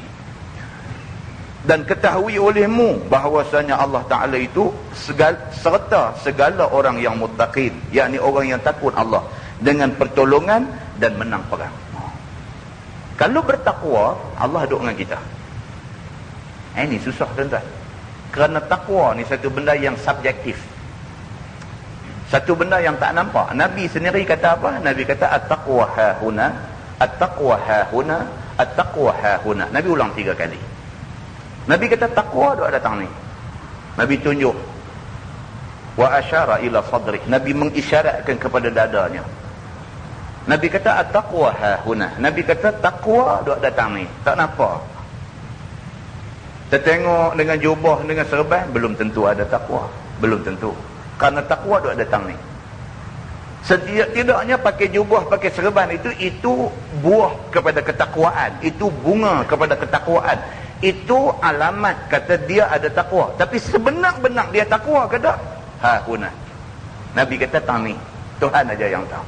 dan ketahui olehmu bahawasanya Allah Ta'ala itu serta segala orang yang muttaqin, yakni orang yang takut Allah, dengan pertolongan dan menang perang. Kalau bertakwa, Allah duduk dengan kita. Ini susah tuan-tuan. Kerana takwa ni satu benda yang subjektif, satu benda yang tak nampak. Nabi sendiri kata apa? Nabi kata at-taqwa hahuna, at-taqwa hahuna, at-taqwa hahuna. Nabi ulang 3 kali. Nabi kata takwa duk datang ni. Nabi tunjuk, wa asyara ila sadrih. Nabi mengisyaratkan kepada dadanya. Nabi kata at-taqwa hahuna. Nabi kata takwa duk datang ni. Tak nampak. Kita tengok dengan jubah, dengan serban, belum tentu ada takwa. Belum tentu. Kerana takwa duk datang ni. Setidaknya pakai jubah, pakai serban itu buah kepada ketakwaan. Itu bunga kepada ketakwaan. Itu alamat kata dia ada takwa. Tapi sebenar-benar dia takwa ke tak? Huna. Nabi kata tang ni. Tuhan aja yang tahu.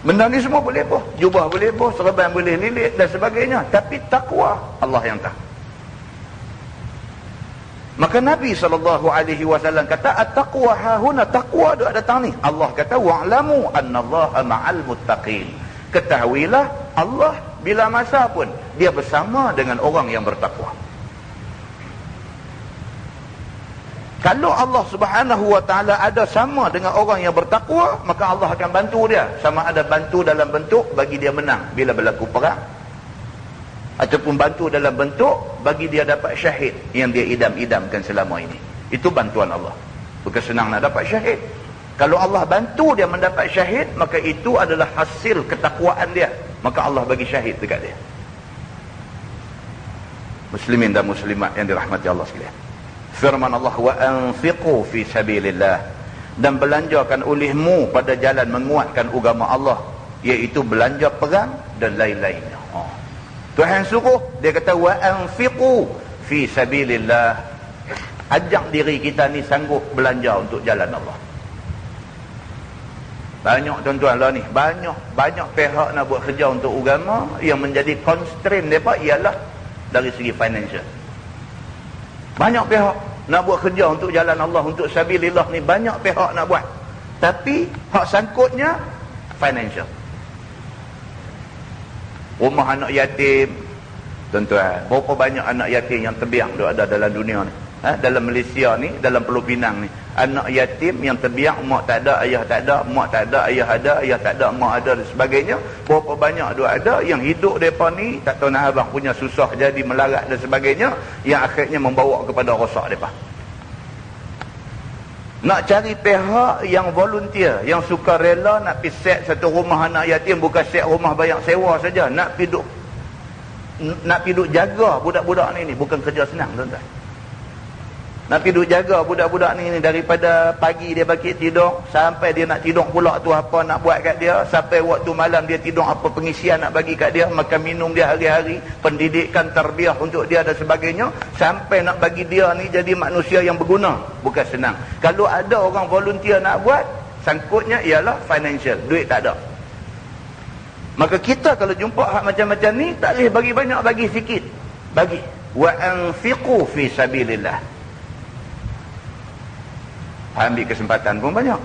Benda ni semua boleh boh. Jubah boleh boh, serban boleh lilit dan sebagainya. Tapi takwa Allah yang tahu. Maka Nabi SAW kata at-taqwa hahuna, takwa duk datang ni. Allah kata wa'lamu annallaha ma'al muttaqin. Ketahuilah Allah bila masa pun dia bersama dengan orang yang bertakwa. Kalau Allah Subhanahu wa taala ada sama dengan orang yang bertakwa, maka Allah akan bantu dia. Sama ada bantu dalam bentuk bagi dia menang bila berlaku perang, ataupun bantu dalam bentuk bagi dia dapat syahid yang dia idam-idamkan selama ini. Itu bantuan Allah. Bukan senang nak dapat syahid. Kalau Allah bantu dia mendapat syahid, maka itu adalah hasil ketakwaan dia. Maka Allah bagi syahid dekat dia. Muslimin dan muslimat yang dirahmati Allah sekalian. Firman Allah, wa anfiqu fi sabilillah, dan belanjakan olehmu pada jalan menguatkan agama Allah, iaitu belanja perang dan lain-lainnya. Tuhan suruh, dia kata wa anfiqu fi sabilillah. Ajak diri kita ni sanggup belanja untuk jalan Allah. Banyak tuan-tuan lah ni, banyak pihak nak buat kerja untuk agama, yang menjadi constraint mereka ialah dari segi financial. Banyak pihak nak buat kerja untuk jalan Allah, untuk sabilillah ni, banyak pihak nak buat. Tapi hak sangkutnya financial. Rumah anak yatim, tuan-tuan, berapa banyak anak yatim yang terbiang ada dalam dunia ni, dalam Malaysia ni, dalam Pulau Pinang ni. Anak yatim yang terbiang, mak tak ada, ayah tak ada, mak tak ada, ayah ada, ayah tak ada, mak ada dan sebagainya. Berapa banyak ada yang hidup mereka ni tak tahu nak abang, punya susah jadi melarat dan sebagainya, yang akhirnya membawa kepada rosak mereka. Nak cari pihak yang volunteer, yang suka rela nak pergi set satu rumah anak yatim, bukan set rumah bayar sewa saja, nak pergi duk jaga budak-budak ni bukan kerja senang, tuan-tuan. Nak pergi duduk jaga budak-budak ni daripada pagi dia bangkit tidur sampai dia nak tidur pula tu apa nak buat kat dia, sampai waktu malam dia tidur apa pengisian nak bagi kat dia, makan minum dia hari-hari, pendidikan tarbiyah untuk dia dan sebagainya, sampai nak bagi dia ni jadi manusia yang berguna. Bukan senang. Kalau ada orang volunteer nak buat, sangkutnya ialah financial, duit tak ada. Maka kita kalau jumpa hak macam-macam ni, tak boleh bagi banyak, bagi sikit. Bagi. Wa anfiqu fi sabilillah. Ambil kesempatan pun banyak.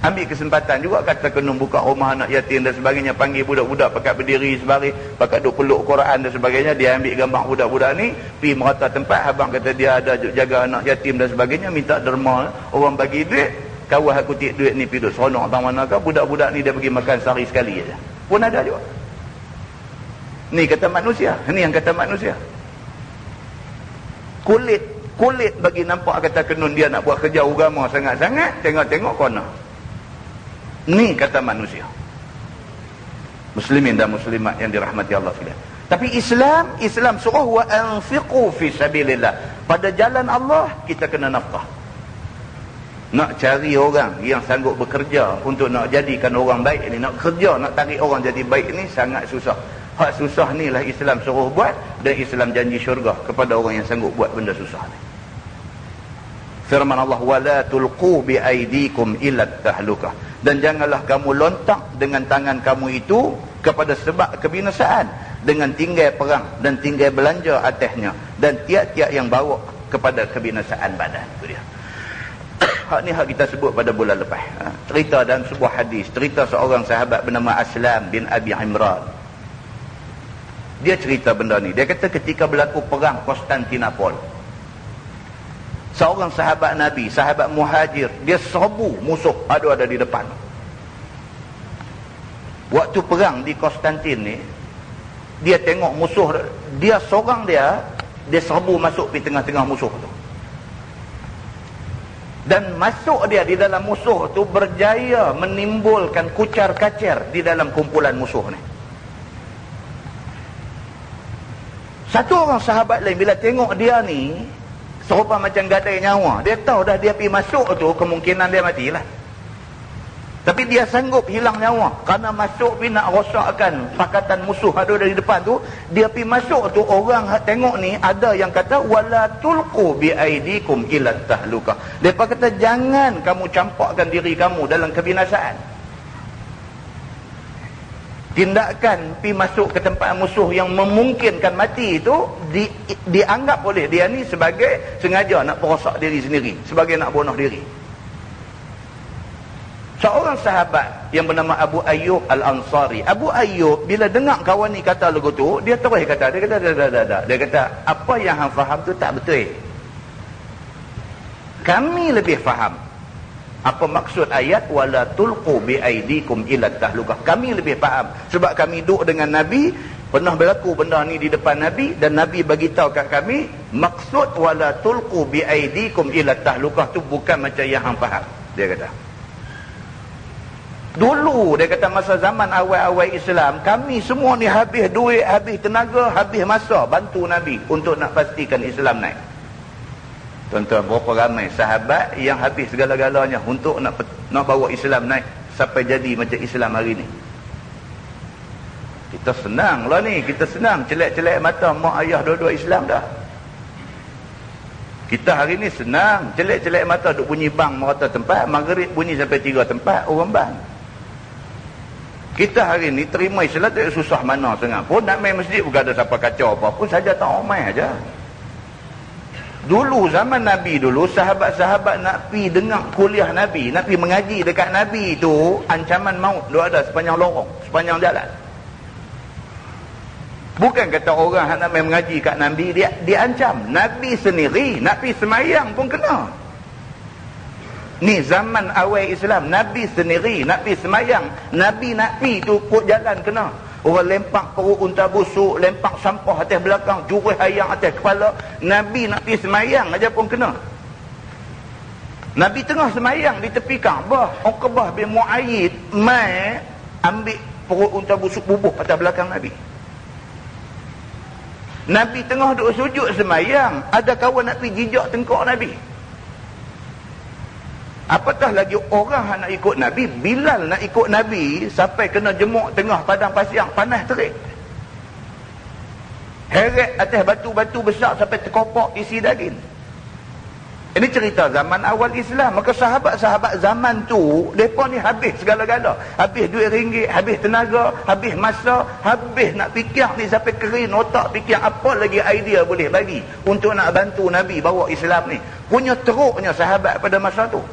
Ambil kesempatan juga, kata kena buka rumah anak yatim dan sebagainya, panggil budak-budak pakat berdiri sebaring, pakat duk peluk Quran dan sebagainya. Dia ambil gambar budak-budak ni, pergi merata tempat, abang kata dia ada jaga anak yatim dan sebagainya, minta derma, orang bagi duit, kawah aku tik duit ni pergi duk seronok tang manakah, budak-budak ni dia pergi makan sehari sekali aja. Pun ada juga. Ni kata manusia, ni yang kata manusia. Kulit bagi nampak kata kenun dia nak buat kerja agama sangat-sangat, tengok-tengok kona. Ni kata manusia. Muslimin dan muslimat yang dirahmati Allah sekalian. Tapi Islam suruh wa anfiqu fi sabilillah. Pada jalan Allah kita kena nafkah. Nak cari orang yang sanggup bekerja untuk nak jadikan orang baik ni, nak kerja nak tarik orang jadi baik ni sangat susah. Hak susah ni lah Islam suruh buat, dan Islam janji syurga kepada orang yang sanggup buat benda susah ni. Firman Allah, wala tulqu bi aidikum ila tahlukah. Dan janganlah kamu lontak dengan tangan kamu itu kepada sebab kebinasaan, dengan tinggal perang dan tinggal belanja atasnya, dan tiap-tiap yang bawa kepada kebinasaan badan. Itu dia. Hak ni hak kita sebut pada bulan lepas. Cerita dalam sebuah hadis, cerita seorang sahabat bernama Aslam bin Abi Imran. Dia cerita benda ni. Dia kata ketika berlaku perang Konstantinopel, seorang sahabat Nabi, sahabat muhajir, dia serbu musuh ada di depan. Waktu perang di Konstantin ni, dia tengok musuh, dia seorang dia serbu masuk di tengah-tengah musuh tu. Dan masuk dia di dalam musuh tu berjaya menimbulkan kucar-kacir di dalam kumpulan musuh ni. Satu orang sahabat lain bila tengok dia ni serupa macam gadai nyawa, dia tahu dah dia pergi masuk tu kemungkinan dia matilah. Tapi dia sanggup hilang nyawa kerana masuk pergi nak rosakkan pakatan musuh ada dari depan tu. Dia pergi masuk tu, orang tengok ni ada yang kata wala tulqu bi aidikum ila tahlukah. Depa kata jangan kamu campakkan diri kamu dalam kebinasaan. Tindakan pi masuk ke tempat musuh yang memungkinkan mati itu dianggap oleh dia ni sebagai sengaja nak perosak diri sendiri, sebagai nak bunuh diri. Seorang sahabat yang bernama Abu Ayyub Al-Ansari. Abu Ayyub bila dengar kawan ni kata lagu tu, dia terus kata, dia kata apa yang hang faham tu tak betul. Kami lebih faham apa maksud ayat wala tulqu bi aidikum ila tahlukah. Kami lebih faham sebab kami duduk dengan Nabi, pernah berlaku benda ni di depan Nabi, dan Nabi bagi tahu kat kami maksud wala tulqu bi aidikum ila tahlukah tu bukan macam yang hang faham. Dia kata dulu, dia kata masa zaman awal-awal Islam, kami semua ni habis duit, habis tenaga, habis masa bantu Nabi untuk nak pastikan Islam naik. Tuan-tuan, berapa ramai sahabat yang habis segala-galanya untuk nak bawa Islam naik sampai jadi macam Islam hari ni. Kita senang lah ni, kita senang celak-celak mata mak ayah dua-dua Islam dah. Kita hari ni senang celak-celak mata duk bunyi bang merata tempat, maghrib bunyi sampai 3 tempat orang bang. Kita hari ni terima Islam tak susah mana sangat pun, nak main masjid bukan ada siapa kacau apa pun, saja tak omai aja. Dulu zaman Nabi dulu, sahabat-sahabat nak pi dengar kuliah Nabi, nak pi mengaji dekat Nabi tu, ancaman maut dia ada sepanjang lorong, sepanjang jalan. Bukan kata orang nak main mengaji kat Nabi, dia diancam. Nabi sendiri nak pi semayang pun kena. Ni zaman awal Islam, Nabi sendiri nak pi semayang, Nabi nak pi tu kod jalan kena. Orang lempak perut unta busuk, lempak sampah atas belakang, jurus ayam atas kepala. Nabi nak pergi semayang aja pun kena. Nabi tengah semayang di tepi Kaabah, Uqbah bin Mu'ayyid mai ambil perut unta busuk bubuh atas belakang Nabi. Nabi tengah duduk sujud semayang, ada kawan nak pergi jijak tengkok Nabi. Apatah lagi orang nak ikut Nabi. Bilal nak ikut Nabi sampai kena jemuk tengah padang pasir, panas terik. Heret atas batu-batu besar sampai terkopak isi daging. Ini cerita zaman awal Islam. Maka sahabat-sahabat zaman tu, mereka ni habis segala-gala. Habis duit ringgit, habis tenaga, habis masa, habis nak fikir ni sampai kering otak, fikir apa lagi idea boleh bagi untuk nak bantu Nabi bawa Islam ni. Punya teruknya sahabat pada masa tu.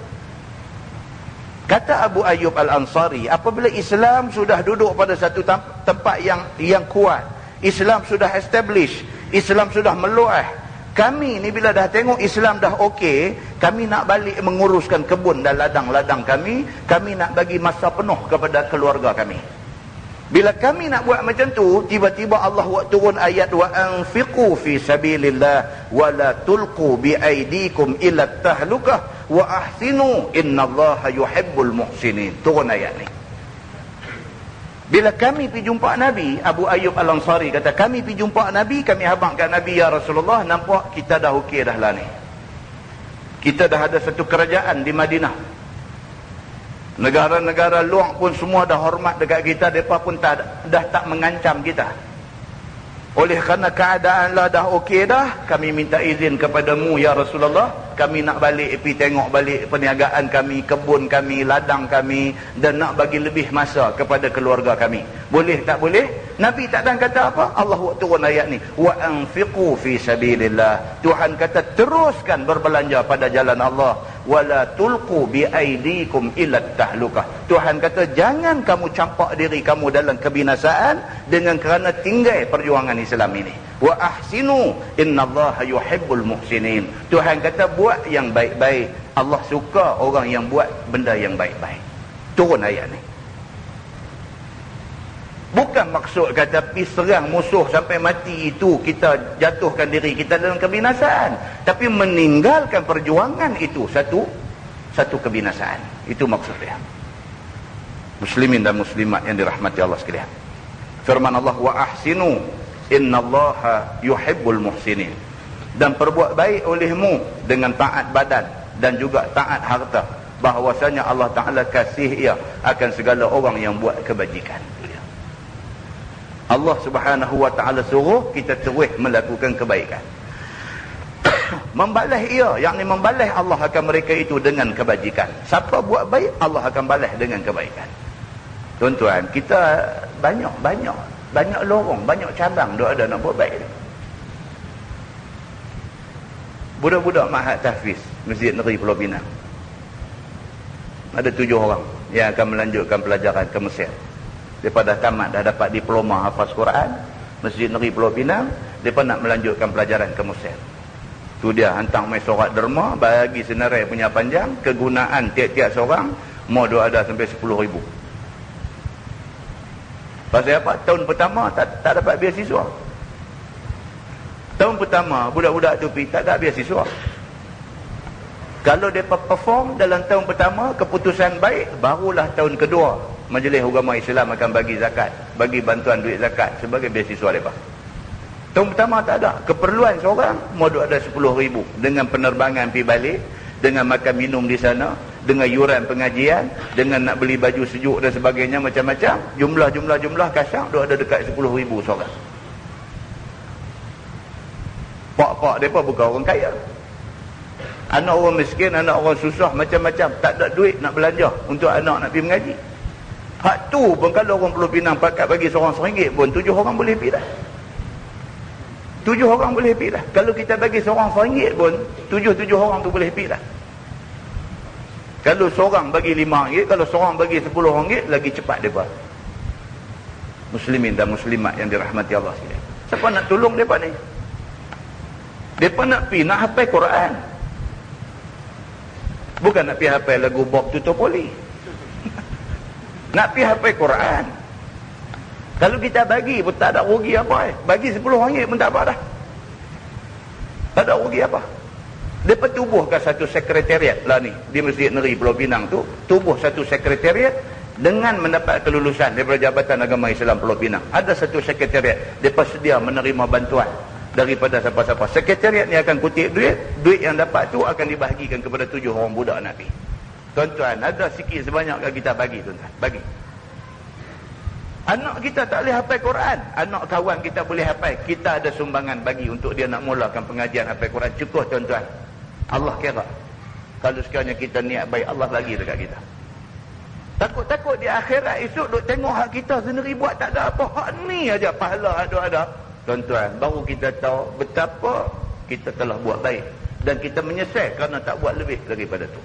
Kata Abu Ayyub Al-Ansari, apabila Islam sudah duduk pada satu tempat yang kuat, Islam sudah establish, Islam sudah meluah, kami ni bila dah tengok Islam dah okey, kami nak balik menguruskan kebun dan ladang-ladang kami nak bagi masa penuh kepada keluarga kami. Bila kami nak buat macam tu, tiba-tiba Allah turun ayat wa anfiqu fi sabilillah wa la tulqu bi aydikum ila tahlukah wa ahsinu innallaha yuhibbul muhsinin. Turun ayat ni. Bila kami pergi jumpa Nabi, Abu Ayyub Al-Ansari kata, kami pergi jumpa Nabi, kami habaq kat Nabi, ya Rasulullah, nampak kita dah okey dah lah ni. Kita dah ada satu kerajaan di Madinah. Negara-negara luar pun semua dah hormat dekat kita, mereka pun dah tak mengancam kita. Oleh kerana keadaan lah dah okey dah, kami minta izin kepadamu ya Rasulullah, kami nak balik pergi tengok balik perniagaan kami, kebun kami, ladang kami, dan nak bagi lebih masa kepada keluarga kami. Boleh tak boleh? Nabi tak dan kata apa? Allah turun ayat ni, wa anfiqu fi sabilillah. Tuhan kata teruskan berbelanja pada jalan Allah, wala tulqu bi aidikum ila tahlukah. Tuhan kata jangan kamu campak diri kamu dalam kebinasaan dengan kerana tinggal perjuangan Islam ini. Wa ahsinu innallaha yuhibbul muhsinin. Tuhan kata buat yang baik-baik. Allah suka orang yang buat benda yang baik-baik. Turun ayat ni. Bukan maksud kata pergi serang musuh sampai mati itu kita jatuhkan diri kita dalam kebinasaan, tapi meninggalkan perjuangan itu satu kebinasaan. Itu maksudnya. Muslimin dan muslimat yang dirahmati Allah sekalian. Firman Allah, wa ahsinu innallaha yuhibbul muhsinin. Dan perbuat baik olehmu dengan taat badan dan juga taat harta, bahwasanya Allah Ta'ala kasih ia akan segala orang yang buat kebajikan. Allah Subhanahu wa Ta'ala suruh kita terus melakukan kebaikan. Membalas ia, yakni membalas Allah akan mereka itu dengan kebajikan. Siapa buat baik, Allah akan balas dengan kebaikan. Tuan-tuan, kita banyak lorong, banyak cabang dia ada nak buat baik. Budak-budak Ma'had Tahfiz Masjid Negeri Pulau Pinang, ada 7 orang yang akan melanjutkan pelajaran ke Mesir. Mereka dah tamat, dah dapat diploma hafaz Quran, Masjid Negeri Pulau Pinang. Mereka nak melanjutkan pelajaran ke Mesir. Tu dia hantar mai surat derma, bagi senarai punya panjang, kegunaan tiap-tiap seorang mau dia ada sampai 10,000. Pasal apa? Tahun pertama tak dapat beasiswa. Tahun pertama budak-budak tu pergi tak dapat beasiswa. Kalau mereka perform dalam tahun pertama, keputusan baik, barulah tahun kedua Majlis Agama Islam akan bagi zakat, bagi bantuan duit zakat sebagai beasiswa mereka. Tahun pertama tak ada. Keperluan seorang modal ada 10,000 dengan penerbangan pergi balik, dengan makan minum di sana, dengan yuran pengajian, dengan nak beli baju sejuk dan sebagainya, macam-macam. Jumlah kasar dia ada dekat 10,000 seorang. Pak-pak mereka bukan orang kaya. Anak orang miskin, anak orang susah, macam-macam. Tak ada duit nak belanja untuk anak nak pergi mengaji. Hak tu pun kalau orang Pulau Pinang pakat bagi seorang RM1 pun 7 orang boleh pergi dah. 7 orang boleh pergi dah. Kalau kita bagi seorang RM1 pun 7 orang tu boleh pergi dah. Kalau seorang bagi RM5, kalau seorang bagi RM10, lagi cepat mereka. Muslimin dan muslimat yang dirahmati Allah sekalian. Siapa nak tolong mereka ni? Mereka nak pergi, nak hafal Quran. Bukan nak pergi hafal lagu Bob Tutopoli. Nak pergi hafal Quran. Kalau kita bagi pun tak ada rugi apa. Bagi RM10 pun tak apa dah. Tak ada rugi apa. Mereka tubuhkan satu sekretariat lah ni. Di Masjid Negeri Pulau Pinang tu, tubuh satu sekretariat dengan mendapat kelulusan daripada Jabatan Agama Islam Pulau Pinang. Ada satu sekretariat. Mereka sedia menerima bantuan daripada siapa-siapa. Sekretariat ni akan kutip duit yang dapat tu akan dibahagikan kepada 7 orang budak Nabi. Tuan-tuan, ada sikit sebanyak kita bagi, tuan-tuan, bagi. Anak kita tak boleh hafal Quran, anak kawan kita boleh hafal, kita ada sumbangan bagi untuk dia nak mulakan pengajian hafal Quran. Cukup, tuan-tuan. Allah kira. Kalau sekiranya kita niat baik, Allah lagi dekat kita. Takut-takut di akhirat esok duk tengok hak kita sendiri buat tak ada apa, hak ni aja pahala ada. Tuan-tuan, baru kita tahu betapa kita telah buat baik dan kita menyesal kerana tak buat lebih daripada tu.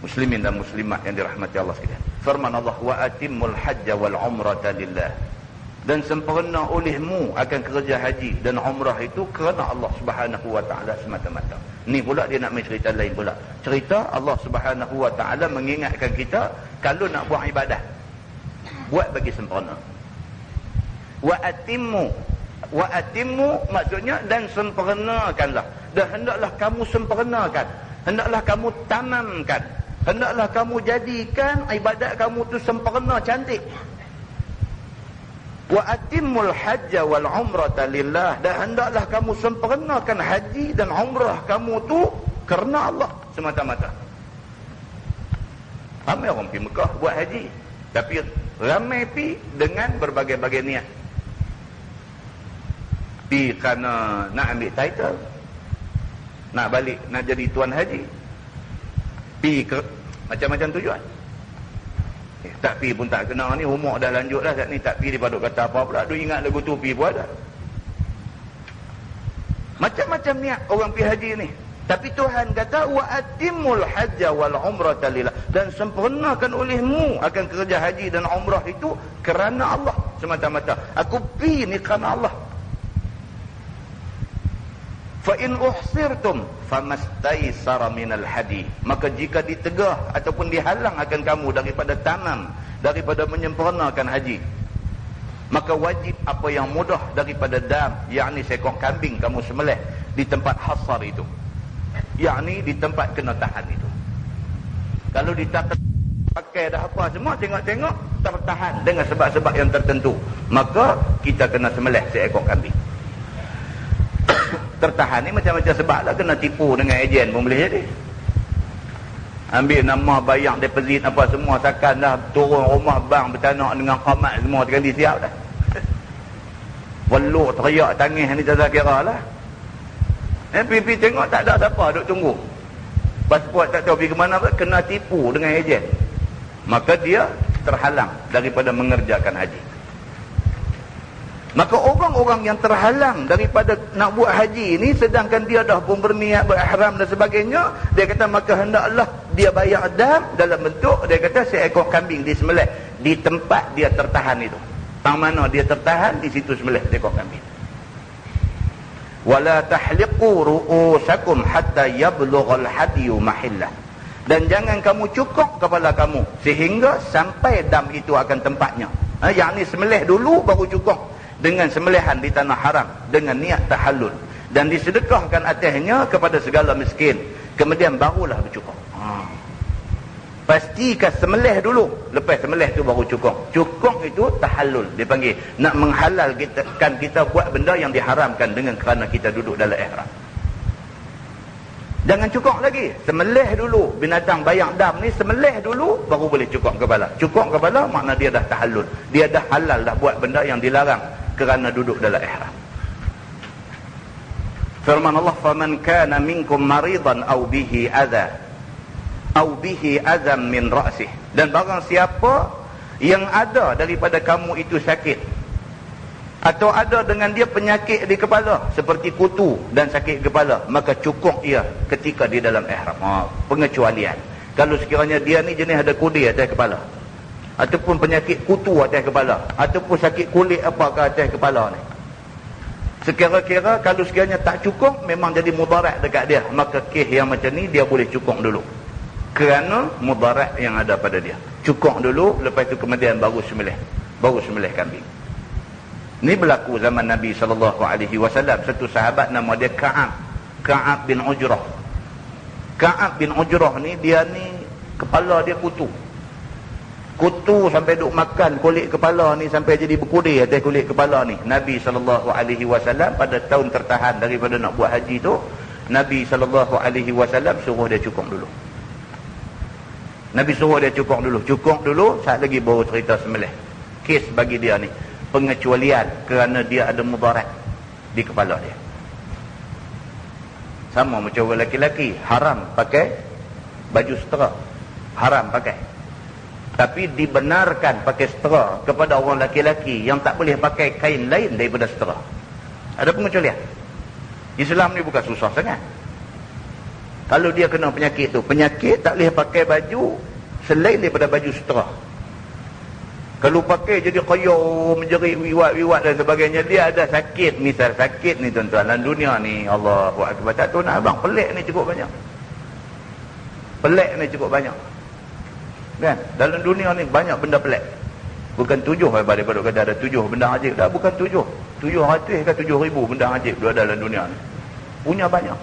Muslimin dan muslimat yang dirahmati Allah sekalian. Firman Allah, wa atimmul hajja wal umrata lillah. Dan sempurna olehmu akan kerja haji dan umrah itu kerana Allah Subhanahu wa taala semata-mata. Ni pula dia nak main cerita lain pula. Cerita Allah Subhanahu wa taala mengingatkan kita kalau nak buat ibadah, buat bagi sempurna. Wa atimmu maksudnya dan sempurnakanlah. Dan hendaklah kamu sempurnakan, hendaklah kamu tamamkan, hendaklah kamu jadikan ibadat kamu tu sempurna, cantik. Wa atimmul hajja wal umrata lillah. Dan hendaklah kamu sempurnakan haji dan umrah kamu tu kerana Allah semata-mata. Ramai orang pergi Mekah buat haji, tapi ramai pergi dengan berbagai-bagai niat. Pergi kerana nak ambil title, nak balik, nak jadi tuan haji, pergi ke macam-macam tujuan. Tak pergi pun tak kena ni, umur dah lanjut dah, ni tak pergi dia paduk kata apa pula, dia ingat lagu tu pergi pun ada. Macam-macam niat orang pergi haji ni. Tapi Tuhan kata wa atimul hajja wal umrata lillah, dan sempurnakan olehmu akan kerja haji dan umrah itu kerana Allah semata-mata. Aku pergi ni kerana Allah. Fa in uhsirtum famastaysara minal hadi. Maka jika ditegah ataupun dihalang akan kamu daripada tamam, daripada menyempurnakan haji, maka wajib apa yang mudah daripada dam, yakni seekor kambing kamu sembelih di tempat hasar itu, yakni di tempat kena tahan itu. Kalau ditahan pakai dah apa semua, tengok-tengok tertahan dengan sebab-sebab yang tertentu, maka kita kena sembelih seekor kambing. Tertahan ni macam-macam sebab lah, kena tipu dengan ejen pun boleh jadi. Ambil nama, bayar deposit apa semua, sakan dah turun rumah bank bertanak dengan qamat semua sekali siap dah. Peluk teriak tangis ni tak kira lah. Pergi tengok tak ada siapa duk tunggu. Pasport tak tahu pergi ke mana, kena tipu dengan ejen. Maka dia terhalang daripada mengerjakan haji. Maka orang-orang yang terhalang daripada nak buat haji ni, sedangkan dia dah pun berniat, berihram dan sebagainya, dia kata maka hendaklah dia bayar dam dalam bentuk, dia kata seekor kambing disembelih di tempat dia tertahan itu. Tang mana dia tertahan, di situ sembelih seekor kambing. Wala tahliqu ru'usakum hatta yablughal hadiyu mahillah. Dan jangan kamu cukok kepala kamu sehingga sampai dam itu akan tempatnya. Yakni sembelih dulu baru cukok dengan sembelihan di tanah haram dengan niat tahallul, dan disedekahkan atasnya kepada segala miskin, kemudian barulah bercukur. Pastikan sembelih dulu, lepas sembelih tu baru cukur. Cukur itu tahallul dipanggil, nak menghalalkan kita buat benda yang diharamkan dengan kerana kita duduk dalam ihram. Jangan cukur lagi, sembelih dulu binatang bayang dam ni, sembelih dulu baru boleh cukur kepala. Cukur kepala makna dia dah tahallul, dia dah halal dah buat benda yang dilarang kerana duduk dalam ihram. Firman Allah, faman kana minkum maridan aw bihi adha aw bihi azam min ra'sih. Dan barang siapa yang ada daripada kamu itu sakit, atau ada dengan dia penyakit di kepala seperti kutu dan sakit kepala, maka cukup ia ketika di dalam ihram. Pengecualian. Kalau sekiranya dia ni jenis ada kudi atas kepala, ataupun penyakit kutu atas kepala, ataupun sakit kulit apa ke atas kepala ni, sekira-kira kalau sekiranya tak cukup, memang jadi mudarat dekat dia, maka kes yang macam ni dia boleh cukup dulu kerana mudarat yang ada pada dia. Cukup dulu, lepas tu kemudian baru sembelih kambing. Ni berlaku zaman Nabi SAW. Satu sahabat nama dia Ka'ab bin Ujrah. Ka'ab bin Ujrah ni, dia ni kepala dia kutu. Kutu sampai duk makan kulit kepala ni sampai jadi berkudir atas kulit kepala ni. Nabi SAW pada tahun tertahan daripada nak buat haji tu, Nabi SAW suruh dia cukong dulu. Nabi suruh dia cukong dulu, saat lagi baru cerita sembelih. Kes bagi dia ni pengecualian kerana dia ada mudarat di kepala dia. Sama macam orang lelaki, haram pakai baju setera, haram pakai. Tapi dibenarkan pakai setera kepada orang lelaki yang tak boleh pakai kain lain daripada setera. Ada pengecualian. Islam ni bukan susah sangat. Kalau dia kena penyakit tu, penyakit tak boleh pakai baju selain daripada baju setera. Kalau pakai jadi koyor, menjerit, wiwat dan sebagainya, dia ada sakit. Misal sakit ni tuan-tuan, dalam dunia ni, Allahu Akbar, tak tahu nak abang, pelik ni cukup banyak. Pelik ni cukup banyak. Kan? Dalam dunia ni banyak benda pelik. Bukan 7 daripada kata ada 7 benda ajib. Tak, bukan 7. 700 ke 7,000 benda ajib dia ada dalam dunia ni. Punya banyak.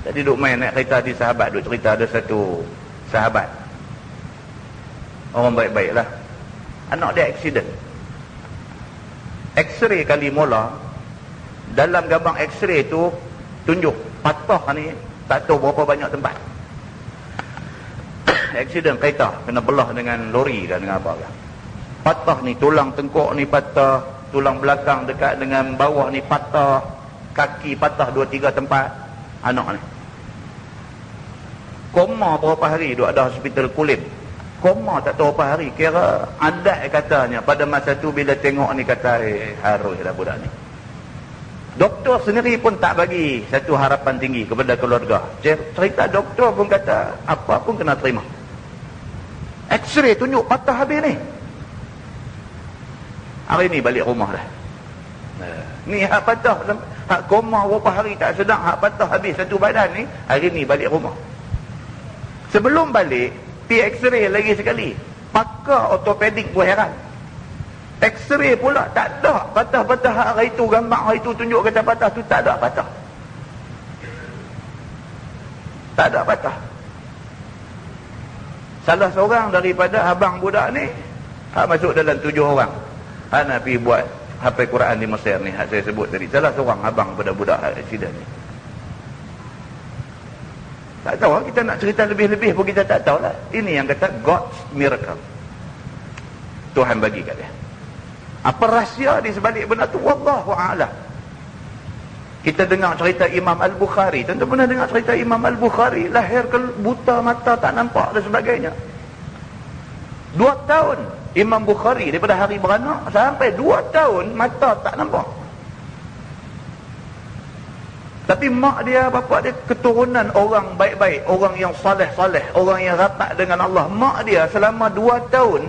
Tadi duk main naik kereta di sahabat, duk cerita ada satu sahabat. Orang baik-baik lah. Anak dia aksiden. X-ray kali mula, dalam gambar X-ray tu tunjuk patah ni tak tahu berapa banyak tempat. Aksiden kereta kena belah dengan lori dan dengan apa kan. Patah ni tulang tengkuk ni patah, tulang belakang dekat dengan bawah ni patah, kaki patah 2-3 tempat. Anak ni koma berapa hari duk ada hospital kulit. Koma tak tahu berapa hari. Kira adat katanya pada masa tu bila tengok ni kata harus dah budak ni. Doktor sendiri pun tak bagi satu harapan tinggi kepada keluarga. Cerita doktor pun kata apa pun kena terima. X-ray tunjuk patah habis ni. Hari ni balik rumah dah. Ni hak patah, hak koma berapa hari tak sedang, hak patah habis satu badan ni, hari ni balik rumah. Sebelum balik, pergi X-ray lagi sekali. Pakar ortopedik pun heran. X-ray pula tak ada patah-patah hari tu, gambar hari tu tunjuk kata patah tu, tak ada patah. Tak ada patah. Salah seorang daripada abang budak ni, masuk dalam 7 orang. Nak pergi buat hafal Quran di Mesir ni, saya sebut tadi. Salah seorang abang pada budak aksiden ni. Tak tahu lah, kita nak cerita lebih-lebih pun kita tak tahu lah. Ini yang kata God's miracle. Tuhan bagi kat dia. Apa rahsia di sebalik benda tu? Wallahu a'lam. Kita dengar cerita Imam Al-Bukhari. Tentu pernah dengar cerita Imam Al-Bukhari. Lahir ke buta, mata tak nampak dan sebagainya. 2 tahun Imam Bukhari daripada hari beranak sampai 2 tahun mata tak nampak. Tapi mak dia, bapa dia keturunan orang baik-baik, orang yang saleh-saleh, orang yang rapat dengan Allah. Mak dia selama 2 tahun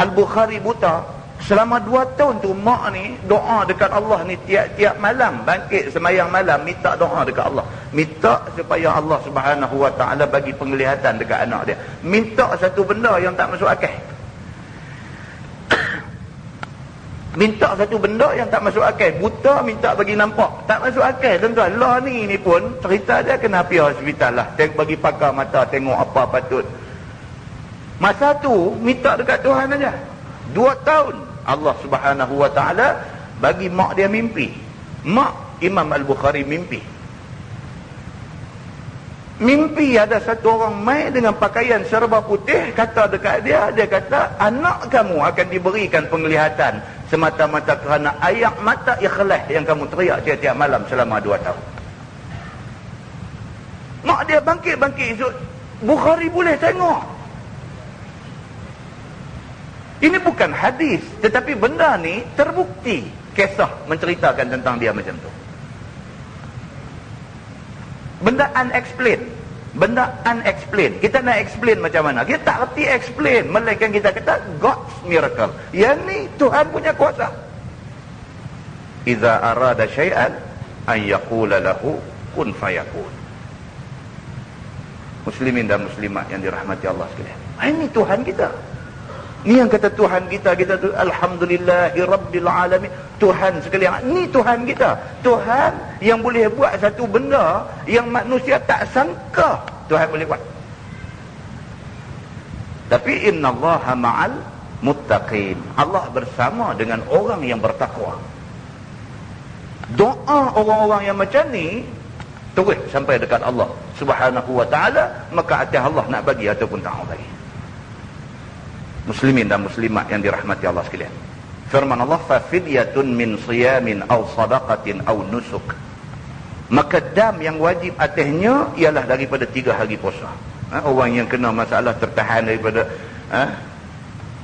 Al-Bukhari buta. Selama 2 tahun tu mak ni doa dekat Allah ni tiap-tiap malam, bangkit semayang malam minta doa dekat Allah. Minta supaya Allah Subhanahu Wa Taala bagi penglihatan dekat anak dia. Minta satu benda yang tak masuk akal. Minta satu benda yang tak masuk akal. Buta minta bagi nampak. Tak masuk akal tuan-tuan. Lah ni pun cerita dia kena pergi hospital lah. Bagi pakar mata tengok apa patut. Masa tu minta dekat Tuhan aja. 2 tahun Allah Subhanahu Wa Taala bagi mak dia mimpi. Mak Imam Al-Bukhari mimpi. Mimpi ada satu orang mai dengan pakaian serba putih, kata dekat dia, dia kata anak kamu akan diberikan penglihatan semata-mata kerana air mata ikhlas yang kamu teriak tiap-tiap malam selama 2 tahun. Mak dia bangkit-bangkit esok, Bukhari boleh tengok. Ini bukan hadis, tetapi benda ni terbukti. Kisah menceritakan tentang dia macam tu. Benda unexplained. Benda unexplained. Kita nak explain macam mana? Kita tak reti explain. Melainkan kita kata God's miracle. Yang ni Tuhan punya kuasa. Iza arada syai'an an yaqula lahu kun fayakun. Muslimin dan muslimat yang dirahmati Allah sekalian. Ini Tuhan kita. Ni yang kata Tuhan kita tu alhamdulillahi rabbil alamin. Tuhan sekalian, ni Tuhan kita. Tuhan yang boleh buat satu benda yang manusia tak sangka Tuhan boleh buat. Tapi innallaha ma'al muttaqin. Allah bersama dengan orang yang bertakwa. Doa orang-orang yang macam ni terus sampai dekat Allah Subhanahu wa ta'ala, maka atas Allah nak bagi ataupun tak bagi. Muslimin dan muslimat yang dirahmati Allah sekalian, firman Allah, fa fidyatun min siyamin aw sadaqatin aw nusuk. Maka dam yang wajib atasnya ialah daripada 3 hari puasa. Orang yang kena masalah tertahan daripada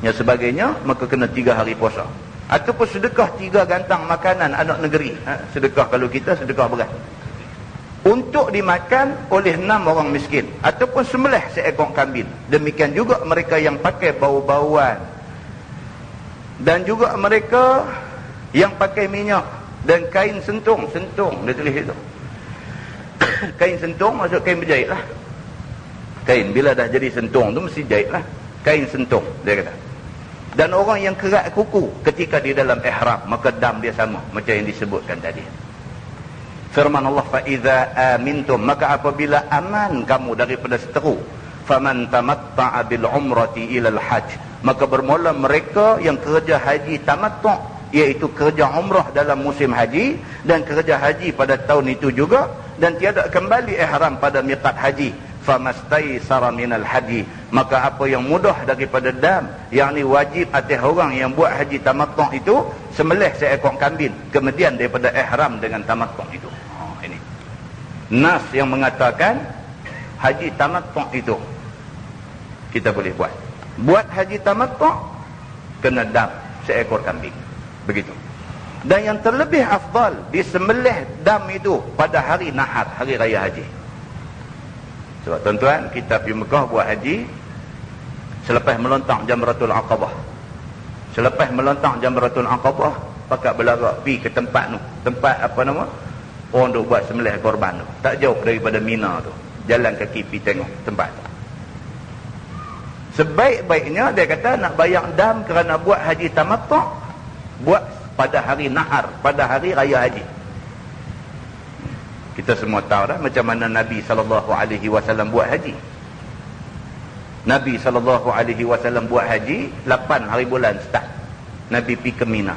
yang sebagainya, maka kena 3 hari puasa. Ataupun sedekah 3 gantang makanan anak negeri. Sedekah, kalau kita sedekah berat, untuk dimakan oleh 6 orang miskin, ataupun sembelih seekor kambing. Demikian juga mereka yang pakai bau-bauan, dan juga mereka yang pakai minyak dan kain sentung. Sentung dia tulis itu. Kain sentung maksud kain berjahit lah. Kain bila dah jadi sentung tu mesti jahit lah. Kain sentung dia kata. Dan orang yang kerat kuku ketika di dalam ihram, maka dam dia sama macam yang disebutkan tadi. Firman Allah, fa idza amintum, maka apabila aman kamu daripada seteru, faman tamatta'a bil umrati ila al hajj, maka bermula mereka yang kerja haji tamattu', iaitu kerja umrah dalam musim haji dan kerja haji pada tahun itu juga, dan tiada kembali ihram pada miqat haji, famastaysara minal haji, maka apa yang mudah daripada dam, yakni wajib atas orang yang buat haji tamattu' itu sembelih seekor kambing kemudian daripada ihram dengan tamattu' itu. Ini nas yang mengatakan haji tamattu' itu kita boleh buat. Buat haji tamattu' kena dam seekor kambing, begitu. Dan yang terlebih afdal disembelih dam itu pada hari nahar, hari raya haji. Sebab tuan-tuan, kita pergi Mekah buat haji, selepas melentang Jamratul Aqabah, selepas melentang Jamratul Aqabah, pakat berlarak pergi ke tempat tu, tempat apa nama, orang duk buat sembelih korban tu, tak jauh daripada Mina tu, jalan kaki pergi tengok tempat tu. Sebaik-baiknya dia kata nak bayar dam kerana buat haji tamattu', buat pada hari nahar, pada hari raya haji. Kita semua tahu dah macam mana Nabi SAW buat haji. Nabi SAW buat haji 8 hari bulan start. Nabi pergi ke Mina.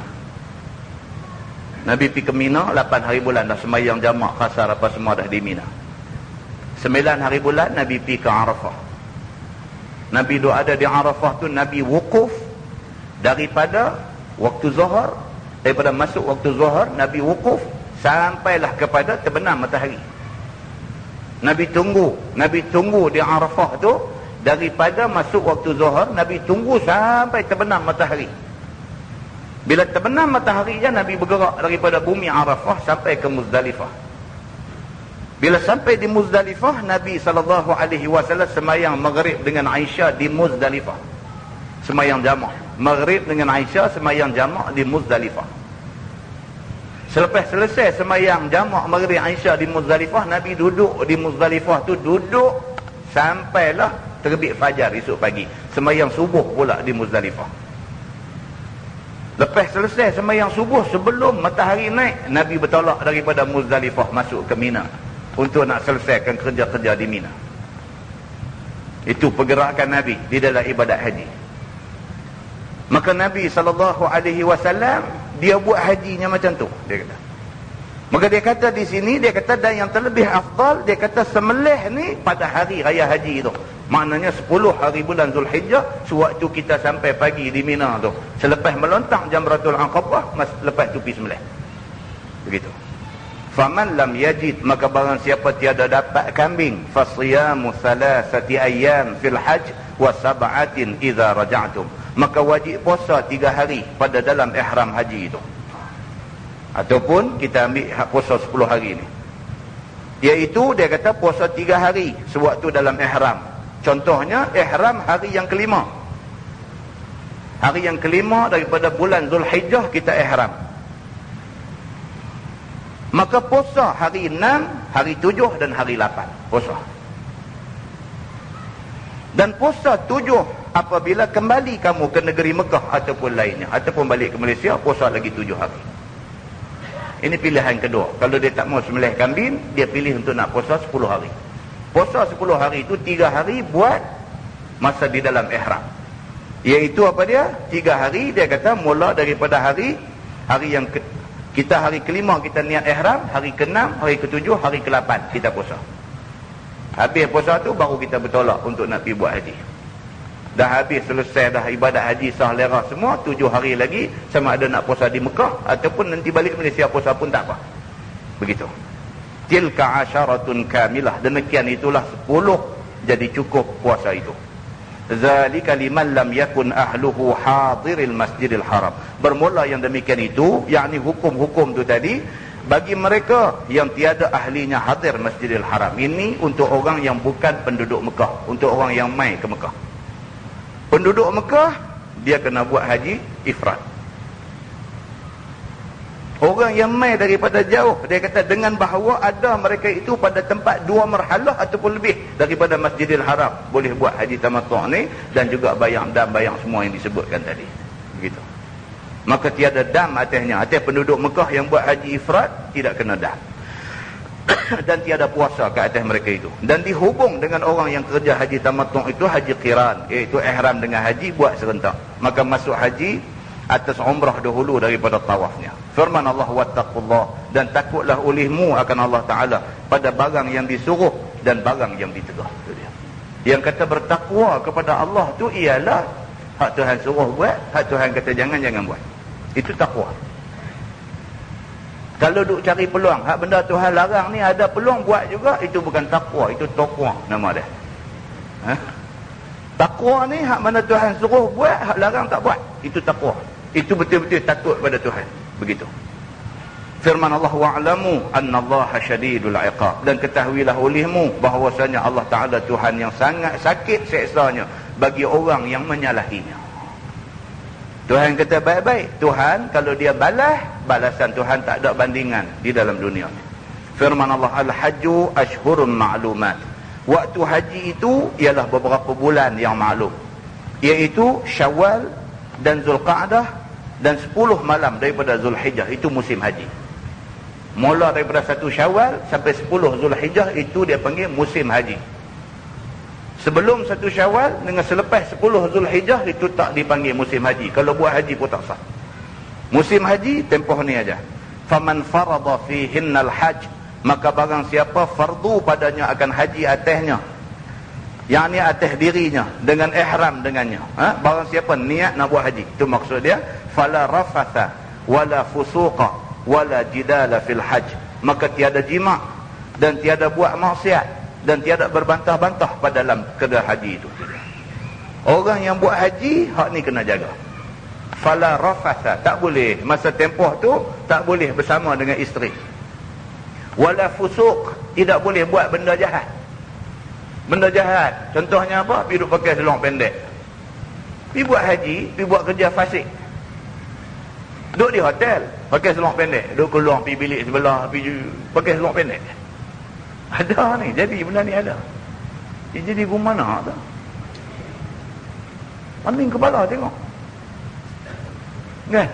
Nabi pergi ke Mina 8 hari bulan, dah sembahyang jamak kasar apa semua dah di Mina. 9 hari bulan Nabi pergi ke Arafah. Nabi duk ada di Arafah tu, Nabi wukuf daripada waktu zuhur, daripada masuk waktu zuhur Nabi wukuf sampailah kepada terbenam matahari. Nabi tunggu di Arafah tu, daripada masuk waktu zuhur Nabi tunggu sampai terbenam matahari. Bila terbenam matahari je Nabi bergerak daripada bumi Arafah sampai ke Muzdalifah. Bila sampai di Muzdalifah, Nabi SAW semayang maghrib dengan Aisyah di Muzdalifah. Semayang jamak maghrib dengan Aisyah, semayang jamak di Muzdalifah. Selepas selesai semayang jamak maghrib Aisyah di Muzdalifah, Nabi duduk di Muzdalifah tu, duduk sampailah terbit fajar esok pagi. Semayang subuh pula di Muzdalifah. Lepas selesai semayang subuh, sebelum matahari naik, Nabi bertolak daripada Muzdalifah masuk ke Mina untuk nak selesaikan kerja-kerja di Mina. Itu pergerakan Nabi di dalam ibadat haji. Maka Nabi SAW dia buat hajinya macam tu, dia kata. Maka dia kata di sini, dia kata, dan yang terlebih afdal, dia kata sembelih ni pada hari raya haji tu. Maknanya 10 hari bulan Zulhijjah, sewaktu kita sampai pagi di Mina tu, selepas melontang Jamratul Aqabah, lepas tu pergi sembelih. Begitu. Faman lam yajid, maka barang siapa tiada dapat kambing, fasiyamu thalathati ayyam fil hajj wa sab'atin idza raja'tum, maka wajib puasa 3 hari pada dalam ihram haji itu. Ataupun kita ambil puasa 10 hari ni, iaitu dia kata puasa 3 hari sewaktu dalam ihram. Contohnya ihram hari yang kelima. Hari yang kelima daripada bulan Zulhijjah kita ihram. Maka puasa hari 6, hari 7 dan hari 8. Puasa. Dan puasa 7 apabila kembali kamu ke negeri Mekah ataupun lainnya, ataupun balik ke Malaysia, puasa lagi 7 hari. Ini pilihan kedua. Kalau dia tak mau sembelih kambing, dia pilih untuk nak puasa 10 hari. Puasa 10 hari itu 3 hari buat masa di dalam ihram. Iaitu apa dia? 3 hari. Dia kata mula daripada hari yang kita hari kelima kita niat ihram, hari ke-6, hari ke-7, hari ke-8 kita puasa. Habis puasa tu baru kita bertolak untuk nak pergi buat haji. Dah habis selesai dah ibadat haji sah lera semua, 7 hari lagi sama ada nak puasa di Mekah ataupun nanti balik Malaysia puasa pun tak apa. Begitu. Tilka asyaratun kamilah. Demikian itulah 10 jadi cukup puasa itu. Zalika liman lam yakun ahluhu hadiril masjidil haram. Bermula yang demikian itu, yakni hukum-hukum tu tadi bagi mereka yang tiada ahlinya hadir Masjidil Haram. Ini untuk orang yang bukan penduduk Mekah, untuk orang yang mai ke Mekah. Penduduk Mekah dia kena buat haji ifrad. Orang yang mai daripada jauh, dia kata dengan bahawa ada mereka itu pada tempat 2 marhalah ataupun lebih daripada Masjidil Haram, boleh buat haji tamattu' ni dan juga bayang dam bayang semua yang disebutkan tadi. Begitu. Maka tiada dam atasnya. Atas penduduk Mekah yang buat haji ifrad tidak kena dam. Dan tiada puasa ke atas mereka itu. Dan dihubung dengan orang yang kerja haji tamattu' itu haji qiran, iaitu ihram dengan haji buat serentak. Maka masuk haji atas umrah dahulu daripada tawafnya. Firman Allah, wattaqullah, dan takutlah olehmu akan Allah Ta'ala pada barang yang disuruh dan barang yang ditegah. Itu dia. Yang kata bertakwa kepada Allah tu ialah hak Tuhan suruh buat, hak Tuhan kata jangan buat. Itu takwa. Kalau duk cari peluang, hak benda Tuhan larang ni ada peluang buat juga, itu bukan takwa, itu taqwa nama dia. Takwa ni hak mana Tuhan suruh buat, hak larang tak buat, itu takwa. Itu betul-betul takut pada Tuhan. Begitu. Firman Allah, wa'lamu annallaha syadidul iqab, dan ketahuilah olehmu bahawasanya Allah Ta'ala Tuhan yang sangat sakit seksanya bagi orang yang menyalahinya. Tuhan kata baik-baik. Tuhan kalau dia balas, balasan Tuhan tak ada bandingan di dalam dunia ni. Firman Allah, al-hajju ashhurun ma'lumat. Waktu haji itu ialah beberapa bulan yang maklum, iaitu Syawal dan Zulqa'dah dan 10 malam daripada Zulhijjah. Itu musim haji. Mula daripada 1 Syawal sampai 10 Zulhijjah itu dia panggil musim haji. Sebelum 1 Syawal dengan selepas 10 Zulhijjah itu tak dipanggil musim haji. Kalau buat haji pun tak sah. Musim haji tempoh ni aja. Faman farada fihinnal hajj, maka barang siapa fardu padanya akan haji atasnya, yakni atas dirinya dengan ihram dengannya. Barang siapa niat nak buat haji, itu maksud dia, fala rafatha wala fusuqa wala jidala fil hajj, maka tiada jima' dan tiada buat maksiat dan tiada berbantah-bantah pada dalam kedai haji itu. Orang yang buat haji, hak ni kena jaga. Fala rafatha, tak boleh masa tempoh tu tak boleh bersama dengan isteri. Wala fusuq, tidak boleh buat benda jahat. Benda jahat contohnya apa? Pergi duduk pakai seluar pendek, pergi buat haji, pergi buat kerja fasik, duduk di hotel pakai seluar pendek, duduk keluar pergi bilik sebelah, pergi pakai seluar pendek. Ada ni, jadi benda ni ada. Dia jadi gumana tu? Paling kepala tengok. Kan?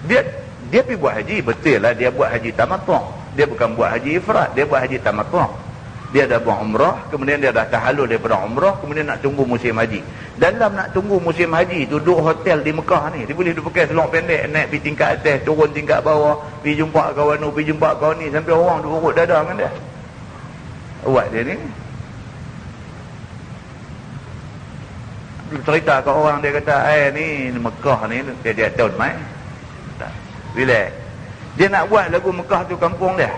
Dia pergi buat haji, betul lah dia buat haji tamattu'. Dia bukan buat haji ifrad, dia buat haji tamattu'. Dia dah buat umrah, kemudian dia dah tahallul daripada umrah, kemudian nak tunggu musim haji. Dalam nak tunggu musim haji tu, duduk hotel di Mekah ni, dia boleh duduk pakai seluar pendek, naik pergi tingkat atas, turun tingkat bawah, pergi jumpa kawan tu, pergi jumpa kawan ni, sampai orang duduk urut dada dengan dia. Buat dia ni. Cerita ke orang, dia kata, ni Mekah ni, dia tahun mai. Relax. Dia nak buat lagu Mekah tu kampung dia.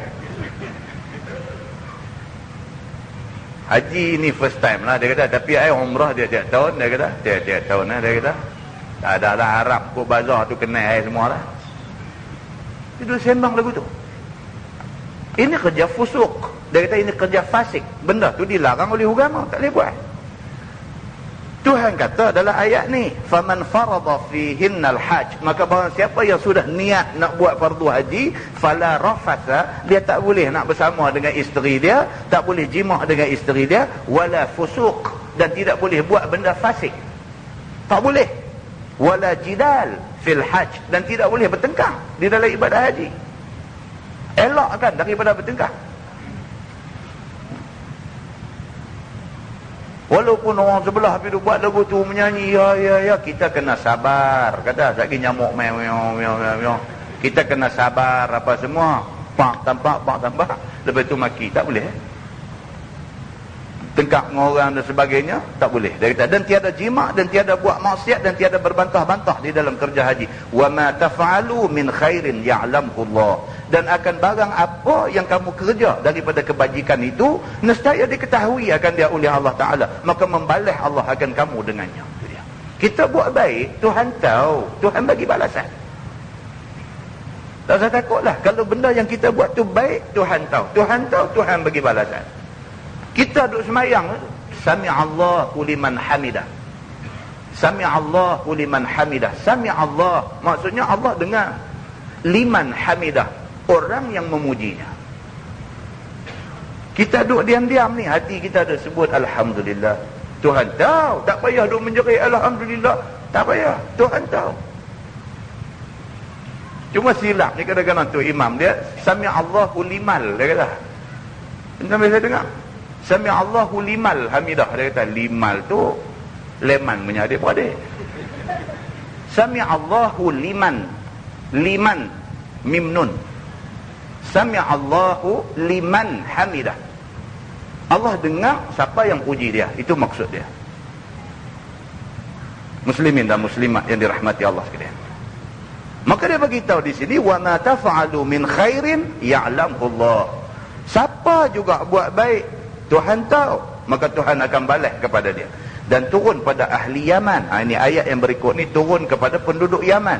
Haji ni first time lah dia kata, tapi umrah dia tiap tahun, dia kata tiap tahun lah dia kata. Tak ada lah Arab ke bazar tu kenal semua lah. Dia duduk sembang lagu tu. Ini kerja fusuk. Dia kata ini kerja fasik. Benda tu dilarang oleh agama, tak boleh buat. Tuhan kata dalam ayat ni, faman farada fihinnal hajj, maka barang siapa yang sudah niat nak buat fardu haji, fala rafatha, dia tak boleh nak bersama dengan isteri dia, tak boleh jima' dengan isteri dia, wala fusuq, dan tidak boleh buat benda fasik, tak boleh, wala jidal fil hajj, dan tidak boleh bertengkar di dalam ibadah haji. Elakkan daripada bertengkar. Walaupun orang sebelah pergi buat lagu tu menyanyi, ya, kita kena sabar. Kata, lagi nyamuk, kita kena sabar apa semua. Pak tampak. Lepas tu maki, tak boleh. Tengkap dengan orang dan sebagainya, tak boleh. Dia kata, dan tiada jima, dan tiada buat maksiat, dan tiada berbantah-bantah di dalam kerja haji. Wa ma taf'alu min khairin ya'lamhu Allah. Dan akan barang apa yang kamu kerja daripada kebajikan itu, nescaya diketahui akan dia oleh Allah Ta'ala. Maka membalas Allah akan kamu dengannya. Kita buat baik, Tuhan tahu. Tuhan bagi balasan. Tak usah takutlah. Kalau benda yang kita buat tu baik, Tuhan tahu. Tuhan tahu, Tuhan bagi balasan. Kita duduk semayang, Sami'allahu liman hamidah. Sami'allahu liman hamidah. Sami'allah, maksudnya Allah dengar. Liman hamidah, orang yang memujinya. Kita duduk diam-diam ni, hati kita ada sebut Alhamdulillah. Tuhan tahu, tak payah duduk menjerit Alhamdulillah. Tak payah, Tuhan tahu. Cuma silap ni kadang-kadang tu imam dia, Sami'allahu limal, dia kata. Entah biasa dengar. Sami'allahu limal hamidah. Dia kata limal tu leman punya adik-beradik. Sami'allahu liman. Liman mim nun. Sami'allahu liman hamidah. Allah dengar siapa yang puji dia. Itu maksud dia. Muslimin dan muslimat yang dirahmati Allah sekalian. Maka dia beritahu di sini, wa ma taf'alu min khairin ya'lamhu Allah. Siapa juga buat baik, Tuhan tahu, maka Tuhan akan balas kepada dia. Dan turun pada ahli Yaman. Ini ayat yang berikut ni turun kepada penduduk Yaman.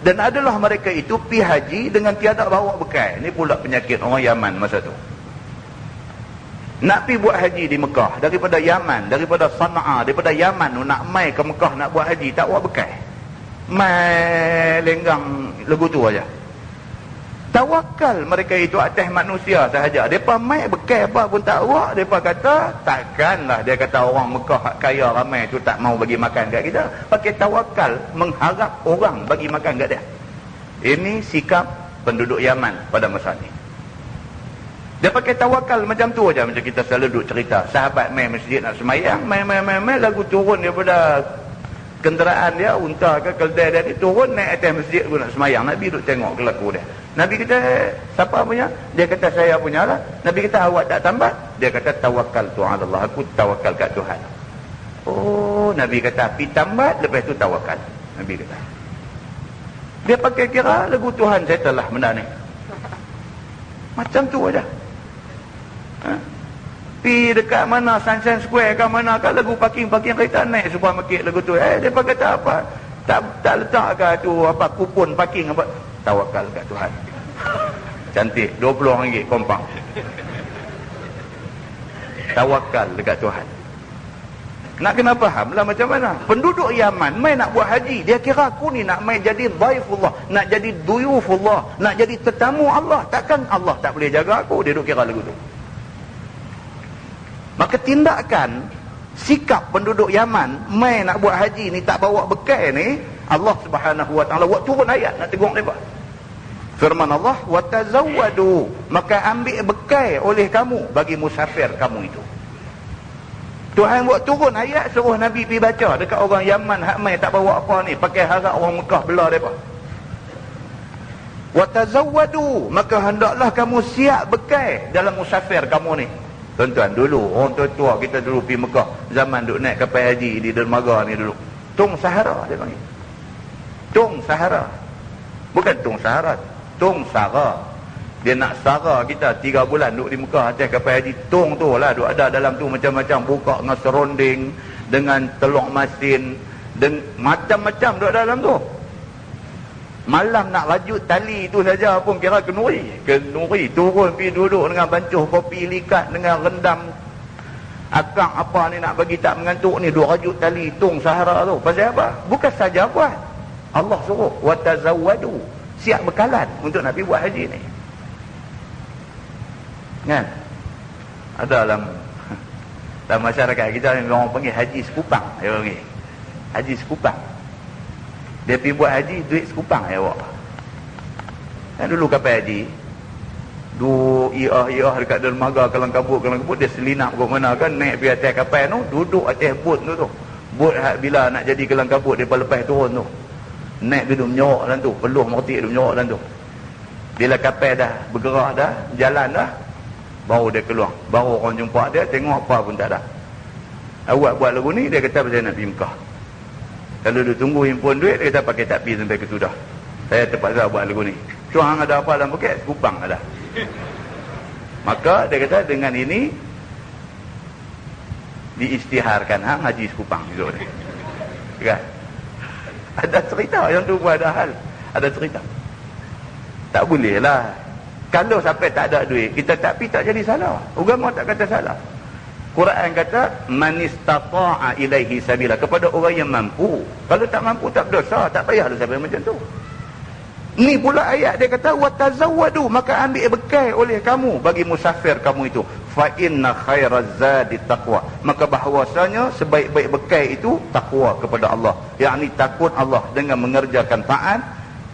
Dan adalah mereka itu pi haji dengan tiada bawa bekal. Ini pula penyakit orang Yaman masa tu. Nak pi buat haji di Mekah daripada Yaman, daripada Sana'a, daripada Yaman nak mai ke Mekah nak buat haji, tak bawa bekal. Mai lenggang lagu tu aja. Tawakal mereka itu atas manusia sahaja. Mereka mai bekal apa pun tak buat. Mereka kata, takkanlah dia kata orang Mekah kaya ramai tu tak mau bagi makan kat kita. Pakai tawakal, mengharap orang bagi makan kat dia. Ini sikap penduduk Yaman pada masa ni. Dia pakai tawakal macam tu aja, macam kita selalu duduk cerita. Sahabat mai masjid nak semayang, mai lagu turun daripada kenderaan dia, unta ke keldai dia, turun naik atas masjid pun nak semayang. Nabi duduk tengok kelaku dia. Nabi kata, siapa punya? Dia kata, saya punya lah. Nabi kata, awak tak tambat? Dia kata, tawakal tu'ala Allah. Aku tawakal kat Tuhan. Oh, Nabi kata, pi tambat, lepas tu tawakal. Nabi kata. Dia pakai kira, lagu Tuhan saya telah benda ni. Macam tu aja. Pi dekat mana, Sunshine Square kat mana, kat lagu parking kereta naik supermarket lagu tu. Dia kata apa? Tak letak ke tu apa kupon parking apa? Tawakal kat Tuhan. Cantik, RM20 kompang. Tawakal dekat Tuhan. Nak kena faham lah macam mana. Penduduk Yaman mai nak buat haji, dia kira aku ni nak mai jadi dhaifullah, nak jadi duyufullah, nak jadi tetamu Allah. Takkan Allah tak boleh jaga aku? Dia duk kira lagu tu. Maka tindakan sikap penduduk Yaman mai nak buat haji ni tak bawa bekal ni, Allah Subhanahu wa taala buat turun ayat nak tegur mereka. Firman Allah, wa tazawwadu, maka ambil bekal oleh kamu bagi musafir kamu itu. Tuhan buat turun ayat suruh Nabi pergi baca dekat orang Yaman hak mai tak bawa apa ni, pakai harap orang Mekah belah depa. Wa tazawwadu, maka hendaklah kamu siap bekal dalam musafir kamu ni. Tuan-tuan, dulu orang tua-tua kita dulu pergi Mekah, zaman duk naik kapal haji di dermaga ni dulu. Tung Sahara dia panggil. Tung Sahara. Bukan Tung Sahara, Tung Sahara. Dia nak sara kita 3 bulan duduk di Mekah atas kapal haji. Tung tu lah, duk ada dalam tu macam-macam, buka dengan seronding, dengan teluk masin, dan macam-macam duk ada dalam tu. Malam nak rajut tali tu saja pun kira kenuri. Kenuri turun pergi duduk dengan bancuh kopi likat, dengan rendam akang apa ni nak bagi tak mengantuk ni, duk rajut tali Tung Sahara tu. Pasal apa? Bukan saja buat, Allah suruh wa tazawwadu, siap bekalan untuk nak pergi buat haji ni. Kan? Ada dalam masyarakat kita ni orang panggil haji sekupang. Dia panggil haji sekupang. Dia pergi buat haji, duit sekupang ya awak. Kan dulu kapal haji, Duduk iya dekat dermaga kelang kabut, dia selinap ke mana kan, naik pergi atas kapal tu, duduk atas bot tu. Bot bila nak jadi kelang kabut, dia lepas turun tu. Naik duduk menyorok dalam tu, peluh mertik duduk menyorok dalam tu. Bila kapal dah bergerak dah, jalan dah, baru dia keluar. Baru orang jumpa dia, tengok apa pun tak ada. Awak buat lagu ni, dia kata pasal nak pergi Mekah. Kalau dia tunggu himpun duit, dia kata pakai takbir sampai ke sudah. Saya terpaksa buat lagu ni. Cuang ada apa dalam poket? Kupang ada. Maka dia kata dengan ini diisytiharkan hang haji Sekupang gitu dia. Kan? Ada cerita yang tu pun ada hal. Ada cerita. Tak boleh lah. Kalau sampai tak ada duit, kita tak pergi tak jadi salah. Agama tak kata salah. Quran kata man istata'a ilaihi sabila, kepada orang yang mampu. Kalau tak mampu tak berdosa, tak payahlah sampai macam tu. Ni pula ayat dia kata watazawwadu, maka ambil bekal oleh kamu bagi musafir kamu itu. Fa inna khairaz zadi taqwa, maka bahawasanya sebaik-baik bekal itu takwa kepada Allah, yakni takut Allah dengan mengerjakan taat,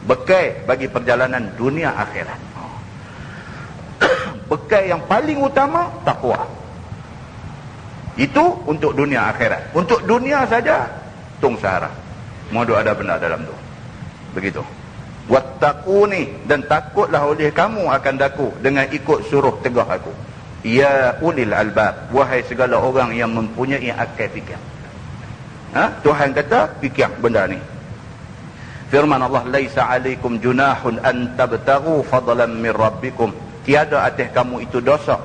bekal bagi perjalanan dunia akhirat. Bekal yang paling utama takwa. Itu untuk dunia akhirat. Untuk dunia saja tung sahara. Modu ada benda dalam tu. Begitu. Wattaquni, dan takutlah oleh kamu akan daku dengan ikut suruh tegah aku. Ya ulil albab, wahai segala orang yang mempunyai akal fikir. Tuhan kata fikir benda ni. Firman Allah, laisa alaikum junahun an tabtaghu fadlan min rabbikum, tiada atas kamu itu dosa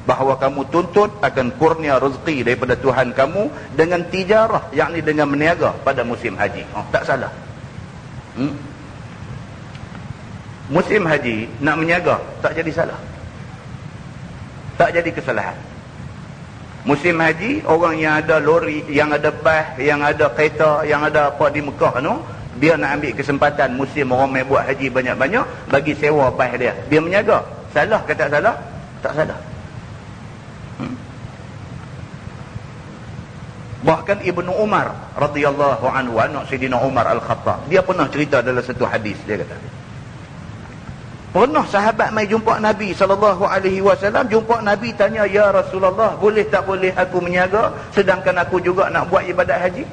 bahawa kamu tuntut akan kurnia rezeki daripada Tuhan kamu dengan tijarah, yakni dengan meniaga pada musim haji. Tak salah. Musim haji nak meniaga tak jadi salah, tak jadi kesalahan. Musim haji orang yang ada lori, yang ada bas, yang ada kereta, yang ada apa di Mekah tu, dia nak ambil kesempatan musim orang mai buat haji banyak-banyak, bagi sewa bas dia meniaga. Salah ke tak salah? Tak salah. Bahkan Ibnu Umar radhiyallahu anhu, anak Sayyidina Umar Al-Khattab, dia pernah cerita dalam satu hadis. Dia kata pernah sahabat mai jumpa Nabi SAW, jumpa Nabi tanya, ya Rasulullah, boleh tak boleh aku meniaga sedangkan aku juga nak buat ibadat haji?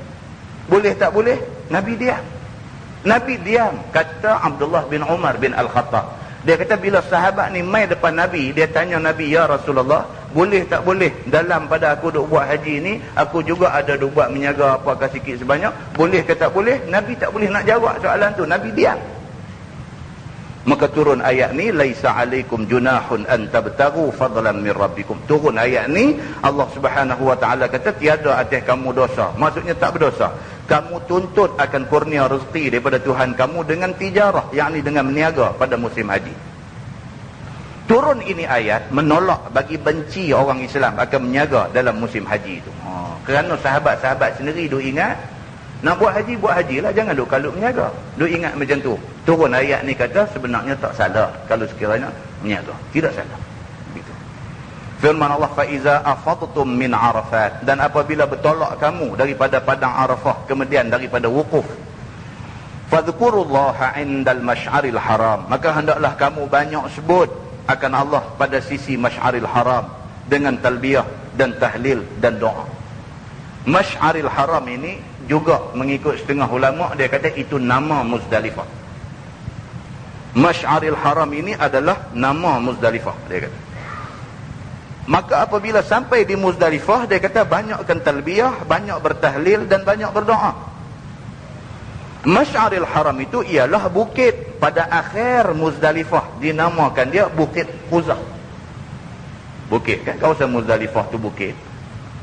Boleh tak boleh? Nabi diam. Kata Abdullah bin Umar bin Al-Khattab, dia kata bila sahabat ni mai depan Nabi, dia tanya Nabi, ya Rasulullah, boleh tak boleh dalam pada aku duk buat haji ni, aku juga ada duk buat meniaga apakah sikit sebanyak, boleh ke tak boleh? Nabi tak boleh nak jawab soalan tu, Nabi diam. Maka turun ayat ni, laisa alaikum junahun an tabtaghu fadlan min rabbikum. Turun ayat ni, Allah Subhanahu wa taala kata tiada atas kamu dosa. Maksudnya tak berdosa. Kamu tuntut akan kurnia rezeki daripada Tuhan kamu dengan tijarah, yakni dengan meniaga pada musim haji. Turun ini ayat menolak bagi benci orang Islam akan meniaga dalam musim haji itu. Kerana sahabat-sahabat sendiri duk ingat, nak buat haji lah, jangan duk kalut meniaga. Duk ingat macam tu. Turun ayat ni kata sebenarnya tak salah kalau sekiranya meniaga. Tidak salah. Begitu. Firman Allah, fa iza afadtum min Arafat, dan apabila bertolak kamu daripada padang Arafah, kemudian daripada wukuf, fadhkurullaha indal masy'aril haram, maka hendaklah kamu banyak sebut akan Allah pada sisi masy'aril haram dengan talbiyah dan tahlil dan doa. Masy'aril haram ini juga mengikut setengah ulama, dia kata itu nama Muzdalifah. Masy'aril haram ini adalah nama Muzdalifah, dia kata. Maka apabila sampai di Muzdalifah, dia kata banyakkan talbiyah, banyak bertahlil dan banyak berdoa. Masy'aril haram itu ialah bukit pada akhir Muzdalifah, dinamakan dia Bukit Quzah. Bukit kan, kawasan Muzdalifah tu bukit.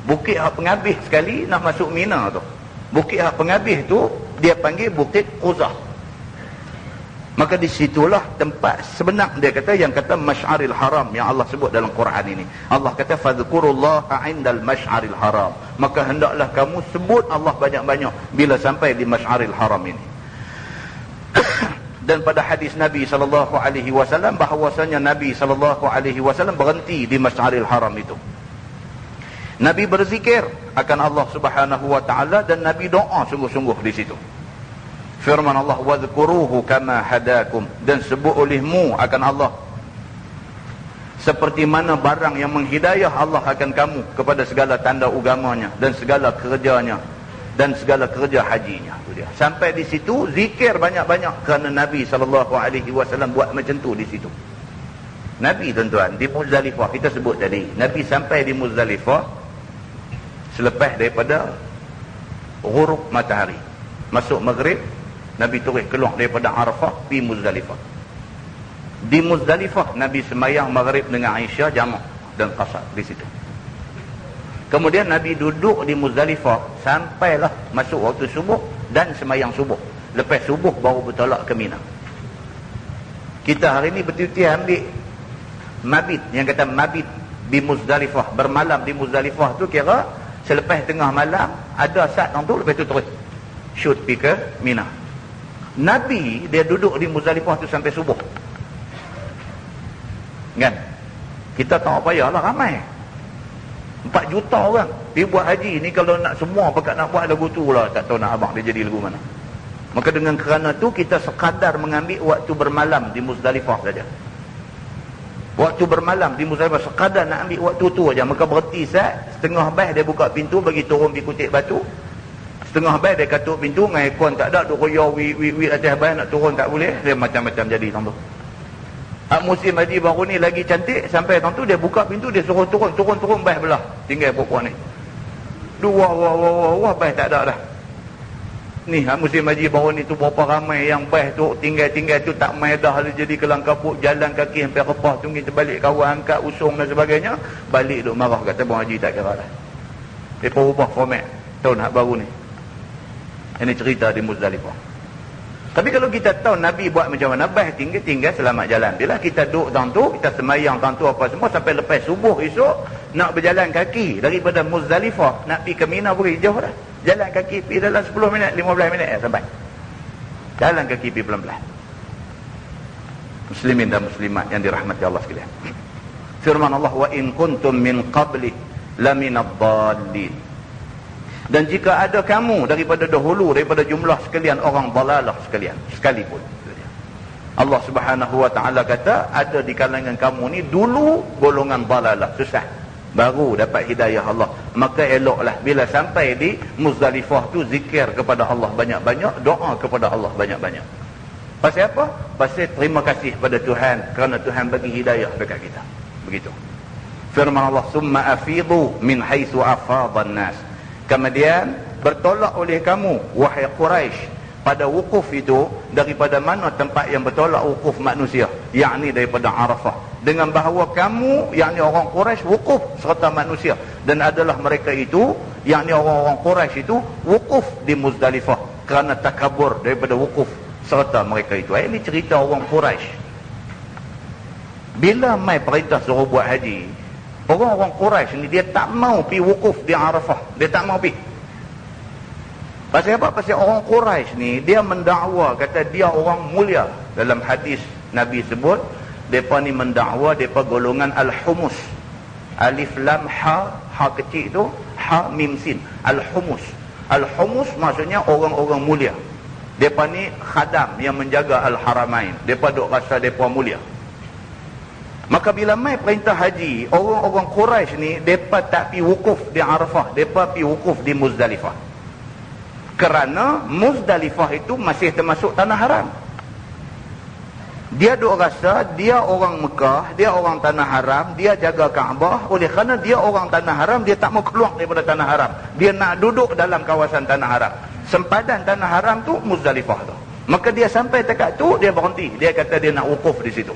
Bukit yang penghabis sekali nak masuk Mina tu. Bukit yang penghabis tu dia panggil Bukit Quzah. Maka disitulah tempat sebenar, dia kata, yang kata Masy'aril Haram yang Allah sebut dalam Quran ini. Allah kata fadhkurullaha indal masy'aril haram, maka hendaklah kamu sebut Allah banyak-banyak bila sampai di Masy'aril Haram ini. Dan pada hadis Nabi SAW bahawasanya Nabi SAW berhenti di Masy'aril Haram itu. Nabi berzikir akan Allah Subhanahu wa taala dan Nabi doa sungguh-sungguh di situ. Firman Allah, wadhkuruhu kama hadakum, dan sebut olehmu akan Allah seperti mana barang yang menghidayah Allah akan kamu kepada segala tanda agamanya dan segala kerjanya dan segala kerja hajinya. Sampai di situ zikir banyak-banyak kerana Nabi SAW buat macam tu di situ. Nabi tuan-tuan di Muzdalifah, kita sebut tadi, Nabi sampai di Muzdalifah selepas daripada ghurub matahari, masuk maghrib, Nabi terus keluar daripada Arafah pergi Muzdalifah. Di Muzdalifah Nabi semayang maghrib dengan Aisyah jamak dan qasar di situ. Kemudian Nabi duduk di Muzdalifah sampailah masuk waktu subuh dan semayang subuh. Lepas subuh baru bertolak ke Mina. Kita hari ni betul-betul ambil mabit, yang kata mabit di Muzdalifah, bermalam di Muzdalifah tu kira selepas tengah malam ada saat tu, lepas tu terus shoot pergi ke Mina. Nabi dia duduk di Muzdalifah tu sampai subuh. Kan? Kita tak payahlah ramai. 4 juta orang pergi buat haji ni, kalau nak semua pakat nak buat lagu tu lah, tak tahu nak abang dia jadi lagu mana. Maka dengan kerana tu kita sekadar mengambil waktu bermalam di Muzdalifah saja. Waktu bermalam di Muzdalifah sekadar nak ambil waktu tu aja. Maka berhenti sat, setengah baih dia buka pintu bagi turun pergi kutip batu. Setengah baih dia katuk pintu, dengan aircon tak ada, duk royak wit atas baih nak turun tak boleh. Dia macam-macam jadi tang tu. Musim haji baru ni lagi cantik, sampai tang tu dia buka pintu, dia suruh turun baih belah. Tinggal perempuan ni. Wah baih tak ada dah. Ni musim haji baru ni tu berapa ramai yang baih tu tinggal tu tak mai dah, jadi kelang kabut, jalan kaki sampai repah, tunggu terbalik kawan angkat usung dan sebagainya, balik duk marah kata abang haji tak kira dah. Depa ubah format tahun hak baru ni. Ini cerita di Muzdalifah. Tapi kalau kita tahu Nabi buat macam mana, baih tinggal selamat jalan. Bila kita duduk tang tu, kita semayang tang tu apa semua sampai lepas subuh esok, nak berjalan kaki daripada Muzdalifah nak pergi ke Mina boleh jauh dah. Jalan kaki pergi dalam 10 minit, 15 minit sampai. Jalan kaki pergi pelan-pelan. Muslimin dan muslimat yang dirahmati Allah sekalian. Firman Allah, wa in kuntum min qabli laminad dallin. Dan jika ada kamu daripada dahulu, daripada jumlah sekalian orang dalalah sekalian, sekalipun. Allah Subhanahu wa ta'ala kata, ada di kalangan kamu ni dulu golongan dalalah, susah, baru dapat hidayah Allah. Maka eloklah bila sampai di Muzdalifah tu zikir kepada Allah banyak-banyak, doa kepada Allah banyak-banyak. Pasal apa? Pasal terima kasih pada Tuhan kerana Tuhan bagi hidayah dekat kita. Begitu. Firman Allah, summa afidu min haitsu afadhan nas. Kemudian bertolak oleh kamu wahai Quraisy pada wukuf itu daripada mana tempat yang bertolak wukuf manusia, yakni daripada Arafah, dengan bahawa kamu yakni orang Quraisy wukuf serta manusia, dan adalah mereka itu yakni orang-orang Quraisy itu wukuf di Muzdalifah kerana takabur daripada wukuf serta mereka itu. Ini cerita orang Quraisy. Bila mai perintah suruh buat haji, orang-orang Quraisy ni dia tak mau pergi wukuf di Arafah. Dia tak mau pergi. Pasal apa? Pasal orang Quraisy ni dia mendakwa kata dia orang mulia. Dalam hadis Nabi sebut depa ni mendakwa depa golongan al-humus. Alif lam ha, ha kecil tu, ha mim sin. Al-humus. Al-humus maksudnya orang-orang mulia. Depa ni khadam yang menjaga al-haramain. Depa duk rasa depa mulia. Maka bila mai perintah haji, orang-orang Quraisy ni depa tak pi wukuf di Arafah, depa pi wukuf di Muzdalifah. Kerana Muzdalifah itu masih termasuk tanah haram. Dia duk rasa dia orang Mekah, dia orang tanah haram, dia jaga Kaabah, oleh kerana dia orang tanah haram, dia tak mau keluar daripada tanah haram. Dia nak duduk dalam kawasan tanah haram. Sempadan tanah haram tu Muzdalifah tu. Maka dia sampai dekat tu, dia berhenti. Dia kata dia nak wukuf di situ.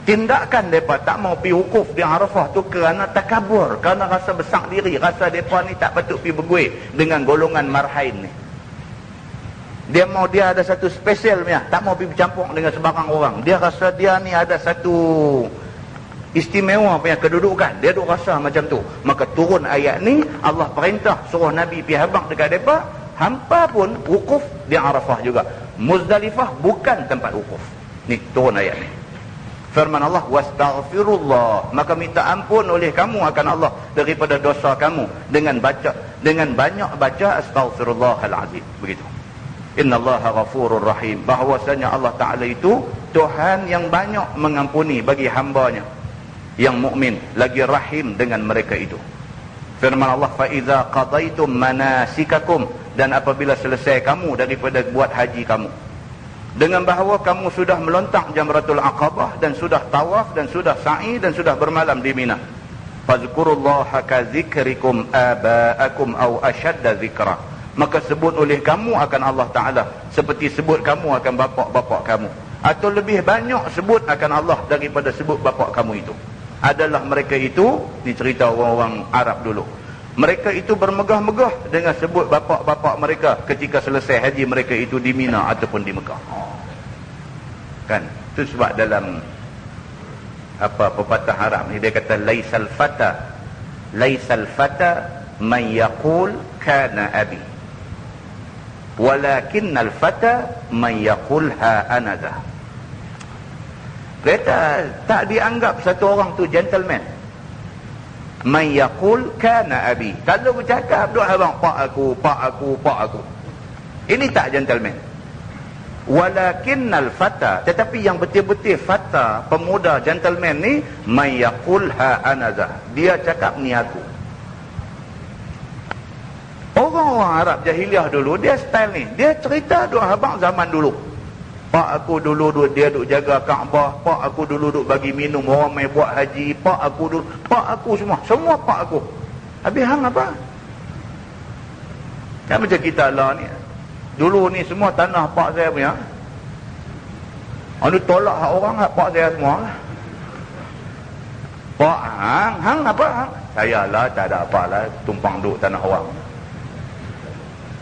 Tindakan mereka tak mau pergi wukuf di Arafah tu kerana takabur, kerana rasa besar diri, rasa mereka ni tak patut pergi berguih dengan golongan marhain ni. Dia mau dia ada satu spesial punya, tak mau pergi bercampur dengan sebarang orang. Dia rasa dia ni ada satu istimewa punya kedudukan. Dia duk rasa macam tu. Maka turun ayat ni, Allah perintah suruh Nabi pergi habaq dekat mereka, hampa pun wukuf di Arafah juga. Muzdalifah bukan tempat wukuf. Ni turun ayat ni. Firman Allah, wastaghfirullah, maka minta ampun oleh kamu akan Allah daripada dosa kamu dengan banyak baca astaghfirullahal azim. Begitu. Innallaha ghafurur rahim, bahwasanya Allah Taala itu Tuhan yang banyak mengampuni bagi hamba-Nya yang mukmin, lagi rahim dengan mereka itu. Firman Allah, fa iza qadaitum manasikakum, dan apabila selesai kamu daripada buat haji kamu, dengan bahawa kamu sudah melontak Jamratul Aqabah dan sudah tawaf dan sudah sa'i dan sudah bermalam di Mina, fazkurullaha ka dzikrikum aba'akum aw ashadda dzikra, maka sebut oleh kamu akan Allah Ta'ala seperti sebut kamu akan bapak-bapak kamu, atau lebih banyak sebut akan Allah daripada sebut bapak kamu itu. Adalah mereka itu, dicerita orang-orang Arab dulu, mereka itu bermegah-megah dengan sebut bapak-bapak mereka ketika selesai haji mereka itu di Mina ataupun di Mekah. Kan? Itu sebab dalam pepatah Arab ni dia kata laisal fata man yaqul kana abi, walakinnal fata man yaqul ha anadha. Kata tak dianggap satu orang tu gentleman man yaqul kana abi, kalau bercakap duk abang pak aku, ini tak gentleman. Walakinnal fata, tetapi yang betul-betul fata, pemuda gentleman ni, man yaqul ha anazah, dia cakap ni aku. Orang-orang Arab jahiliah dulu dia style ni, dia cerita duk abang zaman dulu. Pak aku dulu dia duk jaga Kaabah, pak aku dulu duk bagi minum orang mai buat haji, pak aku semua pak aku. Habis hang apa? Kan macam kita lah ni. Dulu ni semua tanah pak saya punya. Anu tolak hak orang, hak pak saya semua. Pak hang apa hang? Saya lah tak ada apalah, tumpang duk tanah orang.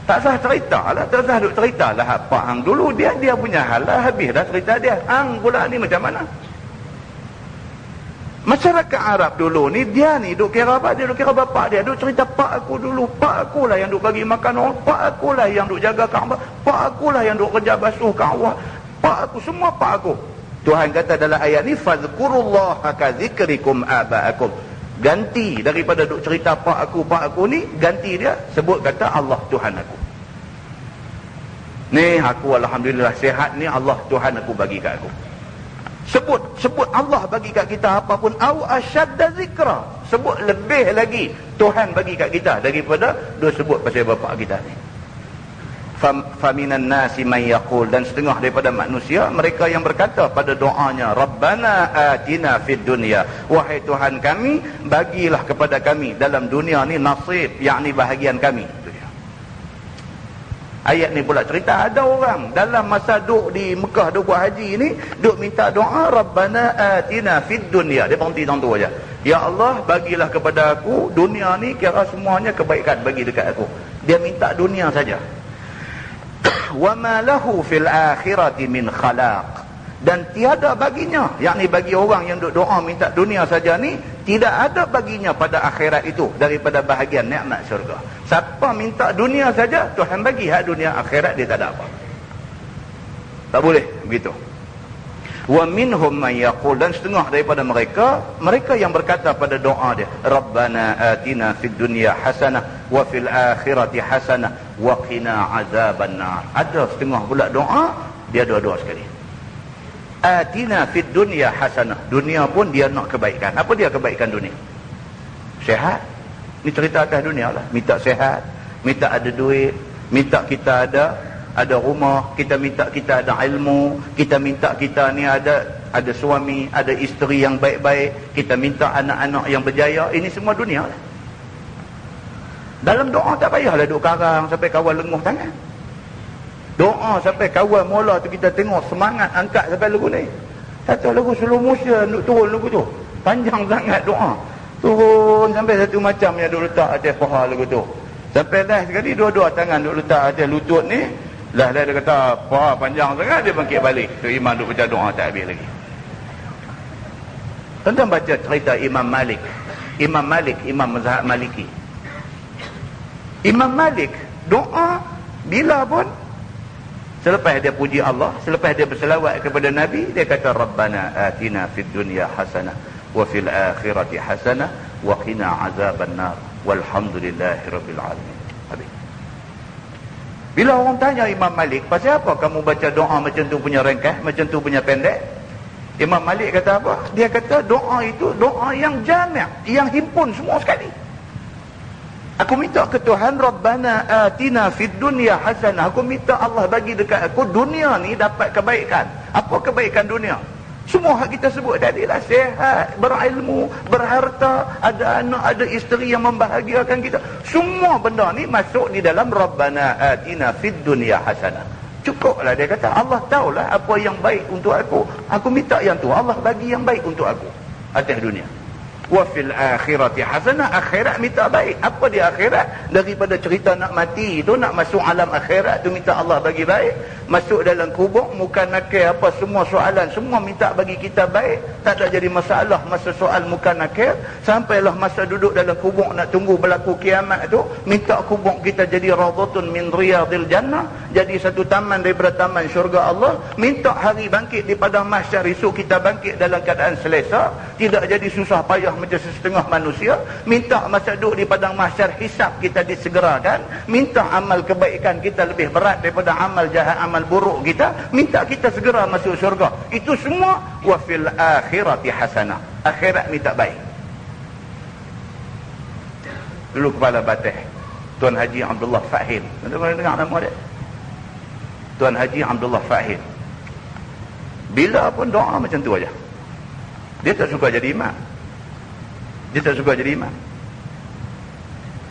Tak sah cerita lah, tak sah duk cerita lah hak pak hang dulu, dia punya hal lah, habis dah cerita dia. Hang pula ni macam mana? Masyarakat Arab dulu ni, dia ni duk kira apa? Dia duk kira bapak dia, duk cerita pak aku dulu, pak akulah yang duk bagi makan orang, pak akulah yang duk jaga Kaabah, pak akulah yang duk kerja basuh Kaabah, pak aku, semua pak aku. Tuhan kata dalam ayat ni, fazkurullaha ka dzikrikum aba'akum. Ganti daripada duk cerita pak aku ni, ganti dia sebut kata Allah Tuhan aku. Ni aku alhamdulillah sihat ni, Allah Tuhan aku bagi kat aku. Sebut Allah bagi kat kita apapun, au asyadda zikra, sebut lebih lagi Tuhan bagi kat kita daripada duk sebut pasal bapak kita ni. Faminan nasi man yaqul, dan setengah daripada manusia mereka yang berkata pada doanya, Rabbana atina fid dunya, wahai Tuhan kami, bagilah kepada kami dalam dunia ni nasib, yakni bahagian kami. Ayat ni pula cerita ada orang dalam masa duk di Mekah duk buat haji ni, duk minta doa Rabbana atina fid dunya, dia berhenti tentu aja. Ya Allah, bagilah kepada aku dunia ni, kira semuanya kebaikan bagi dekat aku. Dia minta dunia saja. Wa ma lahu fil akhirati min khalaq, dan tiada baginya, yakni bagi orang yang duk doa minta dunia saja ni, tidak ada baginya pada akhirat itu daripada bahagian nikmat syurga. Siapa minta dunia saja, Tuhan bagi, hak dunia akhirat dia tak ada apa. Tak boleh begitu. Wa minhum man yaqul, dan setengah daripada mereka yang berkata pada doa dia, Rabbana atina fid dunya hasanah wa fil akhirati hasanah wa qina azaban nar. Ada setengah pula doa dia dua-dua sekali. Atina fid dunya hasanah, dunia pun dia nak kebaikan. Apa dia kebaikan dunia? Sehat. Ni cerita atas dunia lah. Minta sehat, minta ada duit, minta kita ada rumah, kita minta kita ada ilmu, kita minta kita ni ada suami, ada isteri yang baik-baik, kita minta anak-anak yang berjaya. Ini semua dunia lah. Dalam doa tak payahlah duk karang sampai kawal lenguh tangan. Doa sampai kawal mula tu kita tengok semangat angkat sampai lagu ni. Satu lagu slow motion duk turun lagu tu. Panjang sangat doa. Turun sampai satu macam yang duk letak atas paha lagu tu. Sampai dah sekali dua-dua tangan duk letak atas lutut ni. Lah dia kata paha panjang sangat, dia bangkit balik. Tu imam duk baca doa tak habis lagi. Tuan-tuan baca cerita Imam Malik. Imam mazhab Maliki. Imam Malik doa bila pun, selepas dia puji Allah, selepas dia berselawat kepada Nabi, dia kata Rabbana atina fid dunya hasanah wa fil akhirati hasanah wa qina azaban nar walhamdulillahi rabbil alamin. Habis. Bila orang tanya Imam Malik, pasal apa kamu baca doa macam tu punya ringkas, macam tu punya pendek? Imam Malik kata apa? Dia kata doa itu doa yang jami', yang himpun semua sekali. Aku minta ke Tuhan, Rabbana atina fid dunya hasanah. Aku minta Allah bagi dekat aku dunia ni dapat kebaikan. Apa kebaikan dunia? Semua hak kita sebut tadi lah, sihat, berilmu, berharta, ada anak, ada isteri yang membahagiakan kita. Semua benda ni masuk di dalam Rabbana atina fid dunya hasanah. Cukuplah, dia kata Allah tahulah apa yang baik untuk aku. Aku minta yang tu, Allah bagi yang baik untuk aku atas dunia. Wa fil akhirati hasanah, akhirat minta baik. Apa dia akhirat? Daripada cerita nak mati tu, nak masuk alam akhirat tu minta Allah bagi baik. Masuk dalam kubur, muka nakir apa semua soalan, semua minta bagi kita baik. Tak ada jadi masalah masa soal muka nakir. Sampailah masa duduk dalam kubur nak tunggu berlaku kiamat tu, minta kubur kita jadi radhatun min riyadil jannah, jadi satu taman daripada taman syurga Allah. Minta hari bangkit di padang mahsyar, esok kita bangkit dalam keadaan selesa, tidak jadi susah payah macam setengah manusia. Minta masa duduk di padang mahsyar hisab kita disegerakan. Minta amal kebaikan kita lebih berat daripada amal jahat, amal buruk kita. Minta kita segera masuk syurga. Itu semua wa fil akhirati hasanah. Akhirat minta baik. Dulu kepala Batih Tuan Haji Abdullah Fahim, tuan-tuan dengar nama dia? Tuan Haji Abdullah Fahim, bila pun doa macam tu aja. Dia tak suka jadi imam. Dia tak suka jadi imam.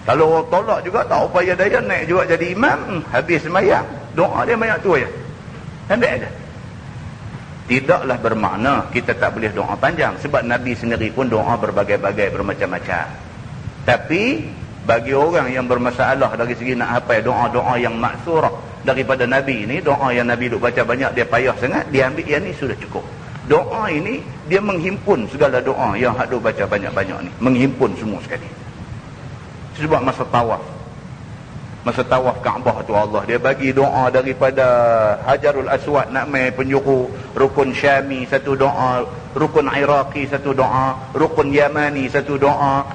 Kalau orang tolak juga tak upaya daya, naik juga jadi imam, habis semayang, doa dia banyak tu aja. Ambil aja. Tidaklah bermakna kita tak boleh doa panjang, sebab Nabi sendiri pun doa berbagai-bagai, bermacam-macam. Tapi bagi orang yang bermasalah dari segi nak hafal doa-doa yang maksurah daripada Nabi ni, doa yang Nabi duk baca banyak, dia payah sangat, dia ambil yang ni sudah cukup. Doa ini dia menghimpun segala doa yang hak duk baca banyak-banyak ni, menghimpun semua sekali. Sebab masa tawaf Kaabah tu Allah dia bagi doa daripada Hajarul Aswad nak mai penjuru rukun Syami satu doa, rukun Iraqi satu doa, rukun Yamani satu doa.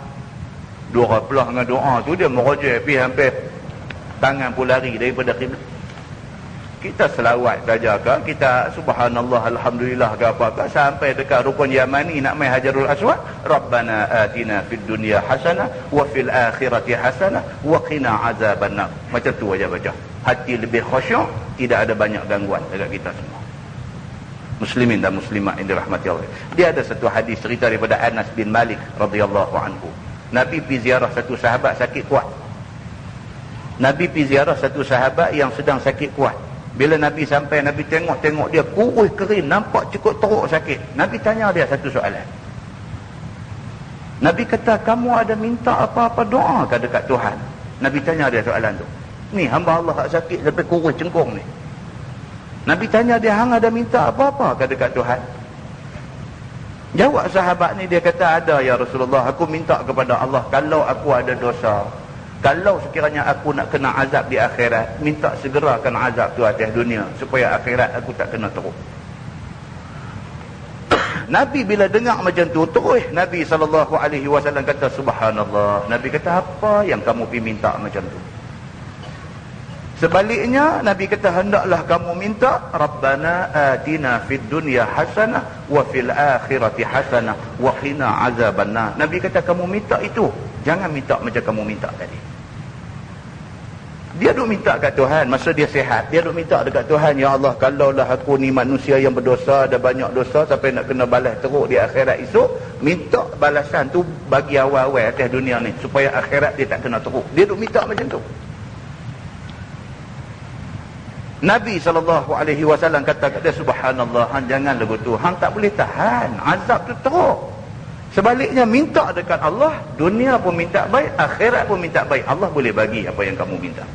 12 dengan doa tu dia merojek pergi hampir tangan pun lari daripada kiblat. Kita selawat saja ke, kita subhanallah alhamdulillah ke apa ke, sampai dekat rukun Yamani nak mai Hajarul Aswad, Rabbana atina fid dunya hasanah wa fil akhirati hasanah wa qina azabannar. Macam tu aja baca. Hati lebih khusyuk, tidak ada banyak gangguan dekat kita semua. Muslimin dan muslimat yang dirahmati Allah. Dia ada satu hadis cerita daripada Anas bin Malik radhiyallahu anhu. Nabi pergi ziarah satu sahabat sakit kuat. Nabi pergi ziarah satu sahabat yang sedang sakit kuat. Bila Nabi sampai, Nabi tengok dia kurus kering, nampak cukup teruk sakit. Nabi tanya dia satu soalan. Nabi kata, kamu ada minta apa-apa doa ke dekat Tuhan? Nabi tanya dia soalan tu. Ni hamba Allah yang sakit sampai kurus cengkung ni. Nabi tanya dia, hang ada minta apa-apa ke dekat Tuhan? Jawab sahabat ni, dia kata, ada ya Rasulullah, aku minta kepada Allah, kalau aku ada dosa, kalau sekiranya aku nak kena azab di akhirat, minta segerakan azab tu atas dunia, supaya akhirat aku tak kena teruk. Nabi bila dengar macam tu, terus Nabi SAW kata, subhanallah. Nabi kata, apa yang kamu pergi minta macam tu? Sebaliknya, Nabi kata, hendaklah kamu minta, Rabbana atina fid dunya hasanah, wa fil akhirati hasanah, wa qina azabannar. Nabi kata, kamu minta itu, jangan minta macam kamu minta tadi. Dia duk minta kat Tuhan masa dia sihat. Dia duk minta dekat Tuhan, ya Allah, kalaulah aku ni manusia yang berdosa, ada banyak dosa sampai nak kena balas teruk di akhirat esok, minta balasan tu bagi awal-awal atas dunia ni, supaya akhirat dia tak kena teruk. Dia duk minta macam tu. Nabi SAW kata kat dia, subhanallah, hang jangan lagu tu, hang tak boleh tahan azab tu teruk. Sebaliknya, minta dekat Allah, dunia pun minta baik, akhirat pun minta baik, Allah boleh bagi apa yang kamu minta.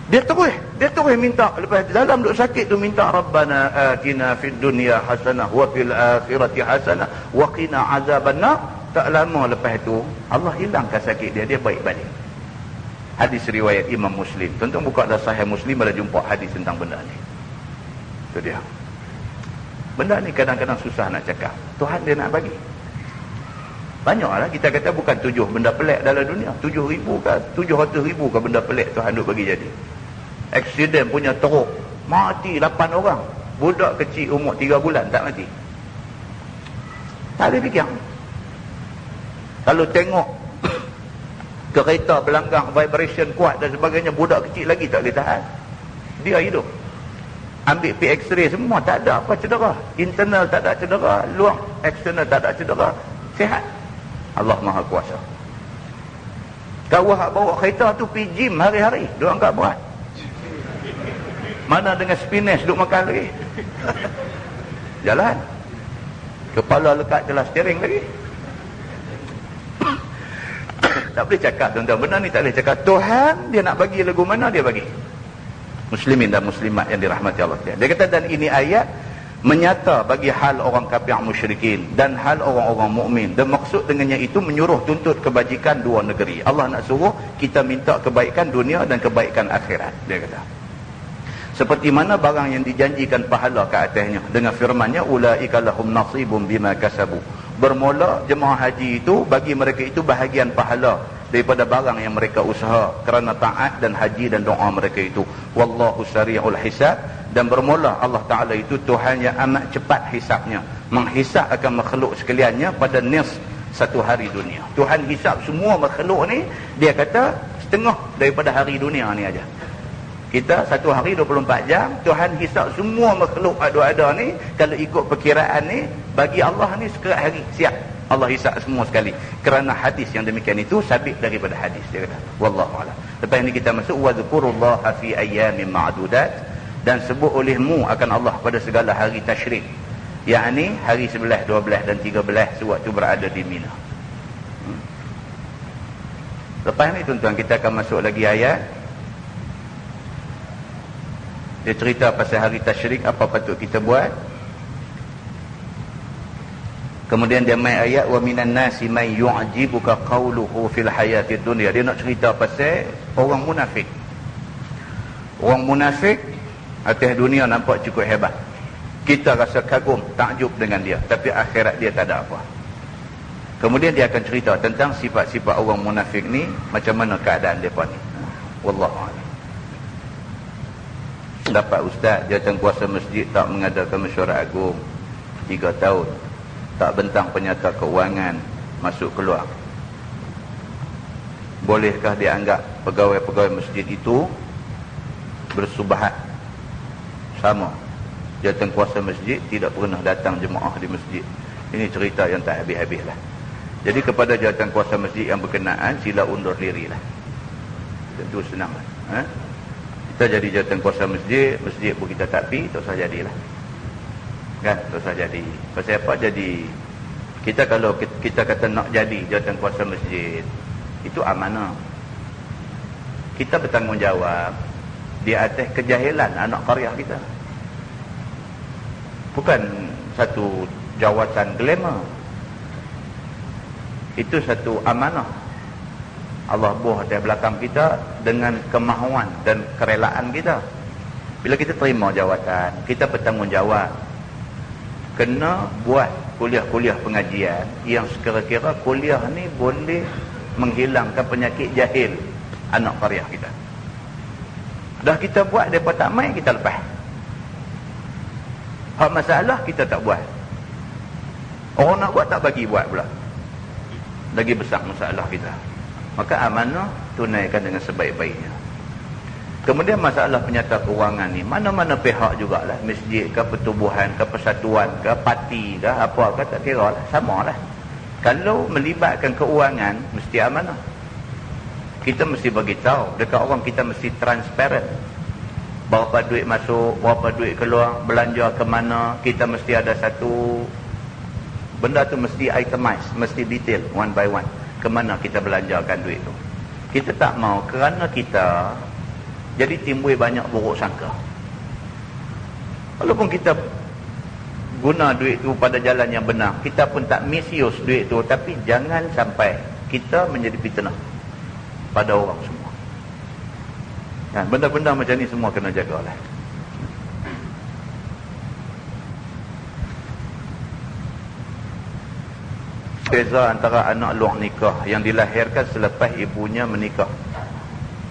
Dia terus minta. Lepas dalam duk sakit tu minta, Rabbana atina fid dunya hasanah wa fil akhirati hasanah wa qina azabannar. Tak lama lepas tu Allah hilangkan sakit dia, dia baik balik. Hadis riwayat Imam Muslim. Tuan-tuan buka dalam Sahih Muslim, ada jumpa hadis tentang benda ni. Itu dia. Benda ni kadang-kadang susah nak cakap. Tuhan dia nak bagi. Banyaklah kita kata bukan 7 benda pelik dalam dunia. 7,000 ke 700,000 ke benda pelik Tuhan duk bagi jadi. Aksiden punya teruk, mati 8 orang. budak kecil umur 3 bulan tak mati. Tak ada fikir. Kalau tengok kereta belanggang vibration kuat dan sebagainya, budak kecil lagi tak boleh tahan. Dia hidup. Ambil pergi x-ray semua, tak ada apa cedera. Internal tak ada cedera, luar eksternal tak ada cedera, sihat. Allah Maha Kuasa. Kawah bawa kereta tu pergi gym hari-hari, dia angkat berat. Mana dengan spinach duk makan lagi. Jalan. Kepala lekat jelas steering lagi. Tak boleh cakap tuan-tuan, benar ni tak boleh cakap. Tuhan dia nak bagi lagu mana dia bagi. Muslimin dan muslimat yang dirahmati Allah. Dia kata, dan ini ayat menyata bagi hal orang kafir musyrikin dan hal orang-orang mukmin. Dan maksud dengannya itu menyuruh tuntut kebajikan dua negeri. Allah nak suruh kita minta kebaikan dunia dan kebaikan akhirat. Dia kata, seperti mana barang yang dijanjikan pahala ke atasnya dengan firman-Nya, ulaika lahum nasibum bima kasabu. Bermula jemaah haji itu, bagi mereka itu bahagian pahala daripada barang yang mereka usaha kerana taat dan haji dan doa mereka itu. Wallahu sari'ul hisab. Dan bermula Allah Ta'ala itu Tuhan yang amat cepat hisapnya, menghisap akan makhluk sekaliannya pada nis satu hari dunia. Tuhan hisap semua makhluk ni, dia kata setengah daripada hari dunia ni aja. Kita satu hari 24 jam, Tuhan hisap semua makhluk ada-ada ni. Kalau ikut perkiraan ni, bagi Allah ni sekerat hari, siap Allah hisap semua sekali. Kerana hadis yang demikian itu sabit daripada hadis, dia kata. Wallahu a'lam. Lepas ni kita masuk wadhkurullaha fi ayyamin ma'dudat, dan sebut olehmu akan Allah pada segala hari tasyrik, yakni hari 11, 12 dan 13 sewaktu berada di Mina. Lepas ni tuan-tuan, kita akan masuk lagi ayat. Dia cerita pasal hari tasyrik, apa patut kita buat. Kemudian dia main ayat, wa minan nasi may yu'jibuka qawluhu fil hayatid dunya. Dia nak cerita pasal orang munafik. Orang munafik atas dunia nampak cukup hebat, kita rasa kagum, takjub dengan dia, tapi akhirat dia tak ada apa. Kemudian dia akan cerita tentang sifat-sifat orang munafik ni, macam mana keadaan mereka ni. Wallahu a'lam. Dapat ustaz jawatankuasa masjid tak mengadakan mesyuarat agung 3 tahun, tak bentang penyata keuangan masuk keluar. Bolehkah dianggap pegawai-pegawai masjid itu bersubahat? Sama, jawatankuasa masjid tidak pernah datang jemaah di masjid. Ini cerita yang tak habis-habis lah. Jadi kepada jawatankuasa masjid yang berkenaan, sila undur diri lah. Tentu senang lah. Kita jadi jawatankuasa masjid, masjid pun kita tak pergi, tak usah jadilah. Kan, tak usah jadi. Pasal apa jadi? Kita kalau kita kata nak jadi jawatankuasa masjid, itu amanah. Kita bertanggungjawab di atas kejahilan anak qaryah kita. Bukan satu jawatan glamour. Itu satu amanah. Allah buah di belakang kita dengan kemahuan dan kerelaan kita. Bila kita terima jawatan, kita bertanggungjawab. Kena buat kuliah-kuliah pengajian yang sekira-kira kuliah ni boleh menghilangkan penyakit jahil anak qaryah kita. Dah kita buat, mereka tak main, kita lepas. Hak masalah kita tak buat. Orang nak buat tak bagi buat pula. Lagi besar masalah kita. Maka amanah tunaikan dengan sebaik-baiknya. Kemudian masalah penyata keuangan ni, mana-mana pihak jugalah, masjid ke, pertubuhan ke, persatuan ke, parti ke, apa ke, tak kira lah, sama lah. Kalau melibatkan keuangan, mesti amanah. Kita mesti bagi tahu dekat orang, kita mesti transparent. Berapa duit masuk, berapa duit keluar, belanja ke mana, kita mesti ada satu benda tu, mesti itemize, mesti detail one by one. Kemana kita belanjakan duit tu. Kita tak mau kerana kita jadi timbul banyak buruk sangka. Walaupun kita guna duit tu pada jalan yang benar, kita pun tak misuse duit tu, tapi jangan sampai kita menjadi fitnah pada orang semua. Dan benda-benda macam ni semua kena jagalah. Beza antara anak luar nikah yang dilahirkan selepas ibunya menikah.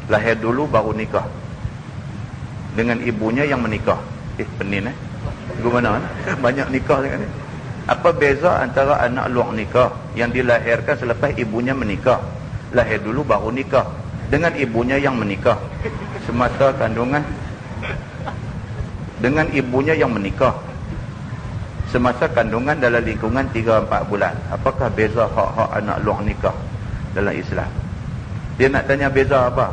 Lahir dulu baru nikah, dengan ibunya yang menikah. Penin Gimana? Banyak nikah dengan ni. Apa beza antara anak luar nikah yang dilahirkan selepas ibunya menikah, lahir dulu baru nikah, dengan ibunya yang menikah semasa kandungan, dengan ibunya yang menikah semasa kandungan dalam lingkungan 3-4 bulan? Apakah beza hak-hak anak luar nikah dalam Islam? Dia nak tanya beza apa?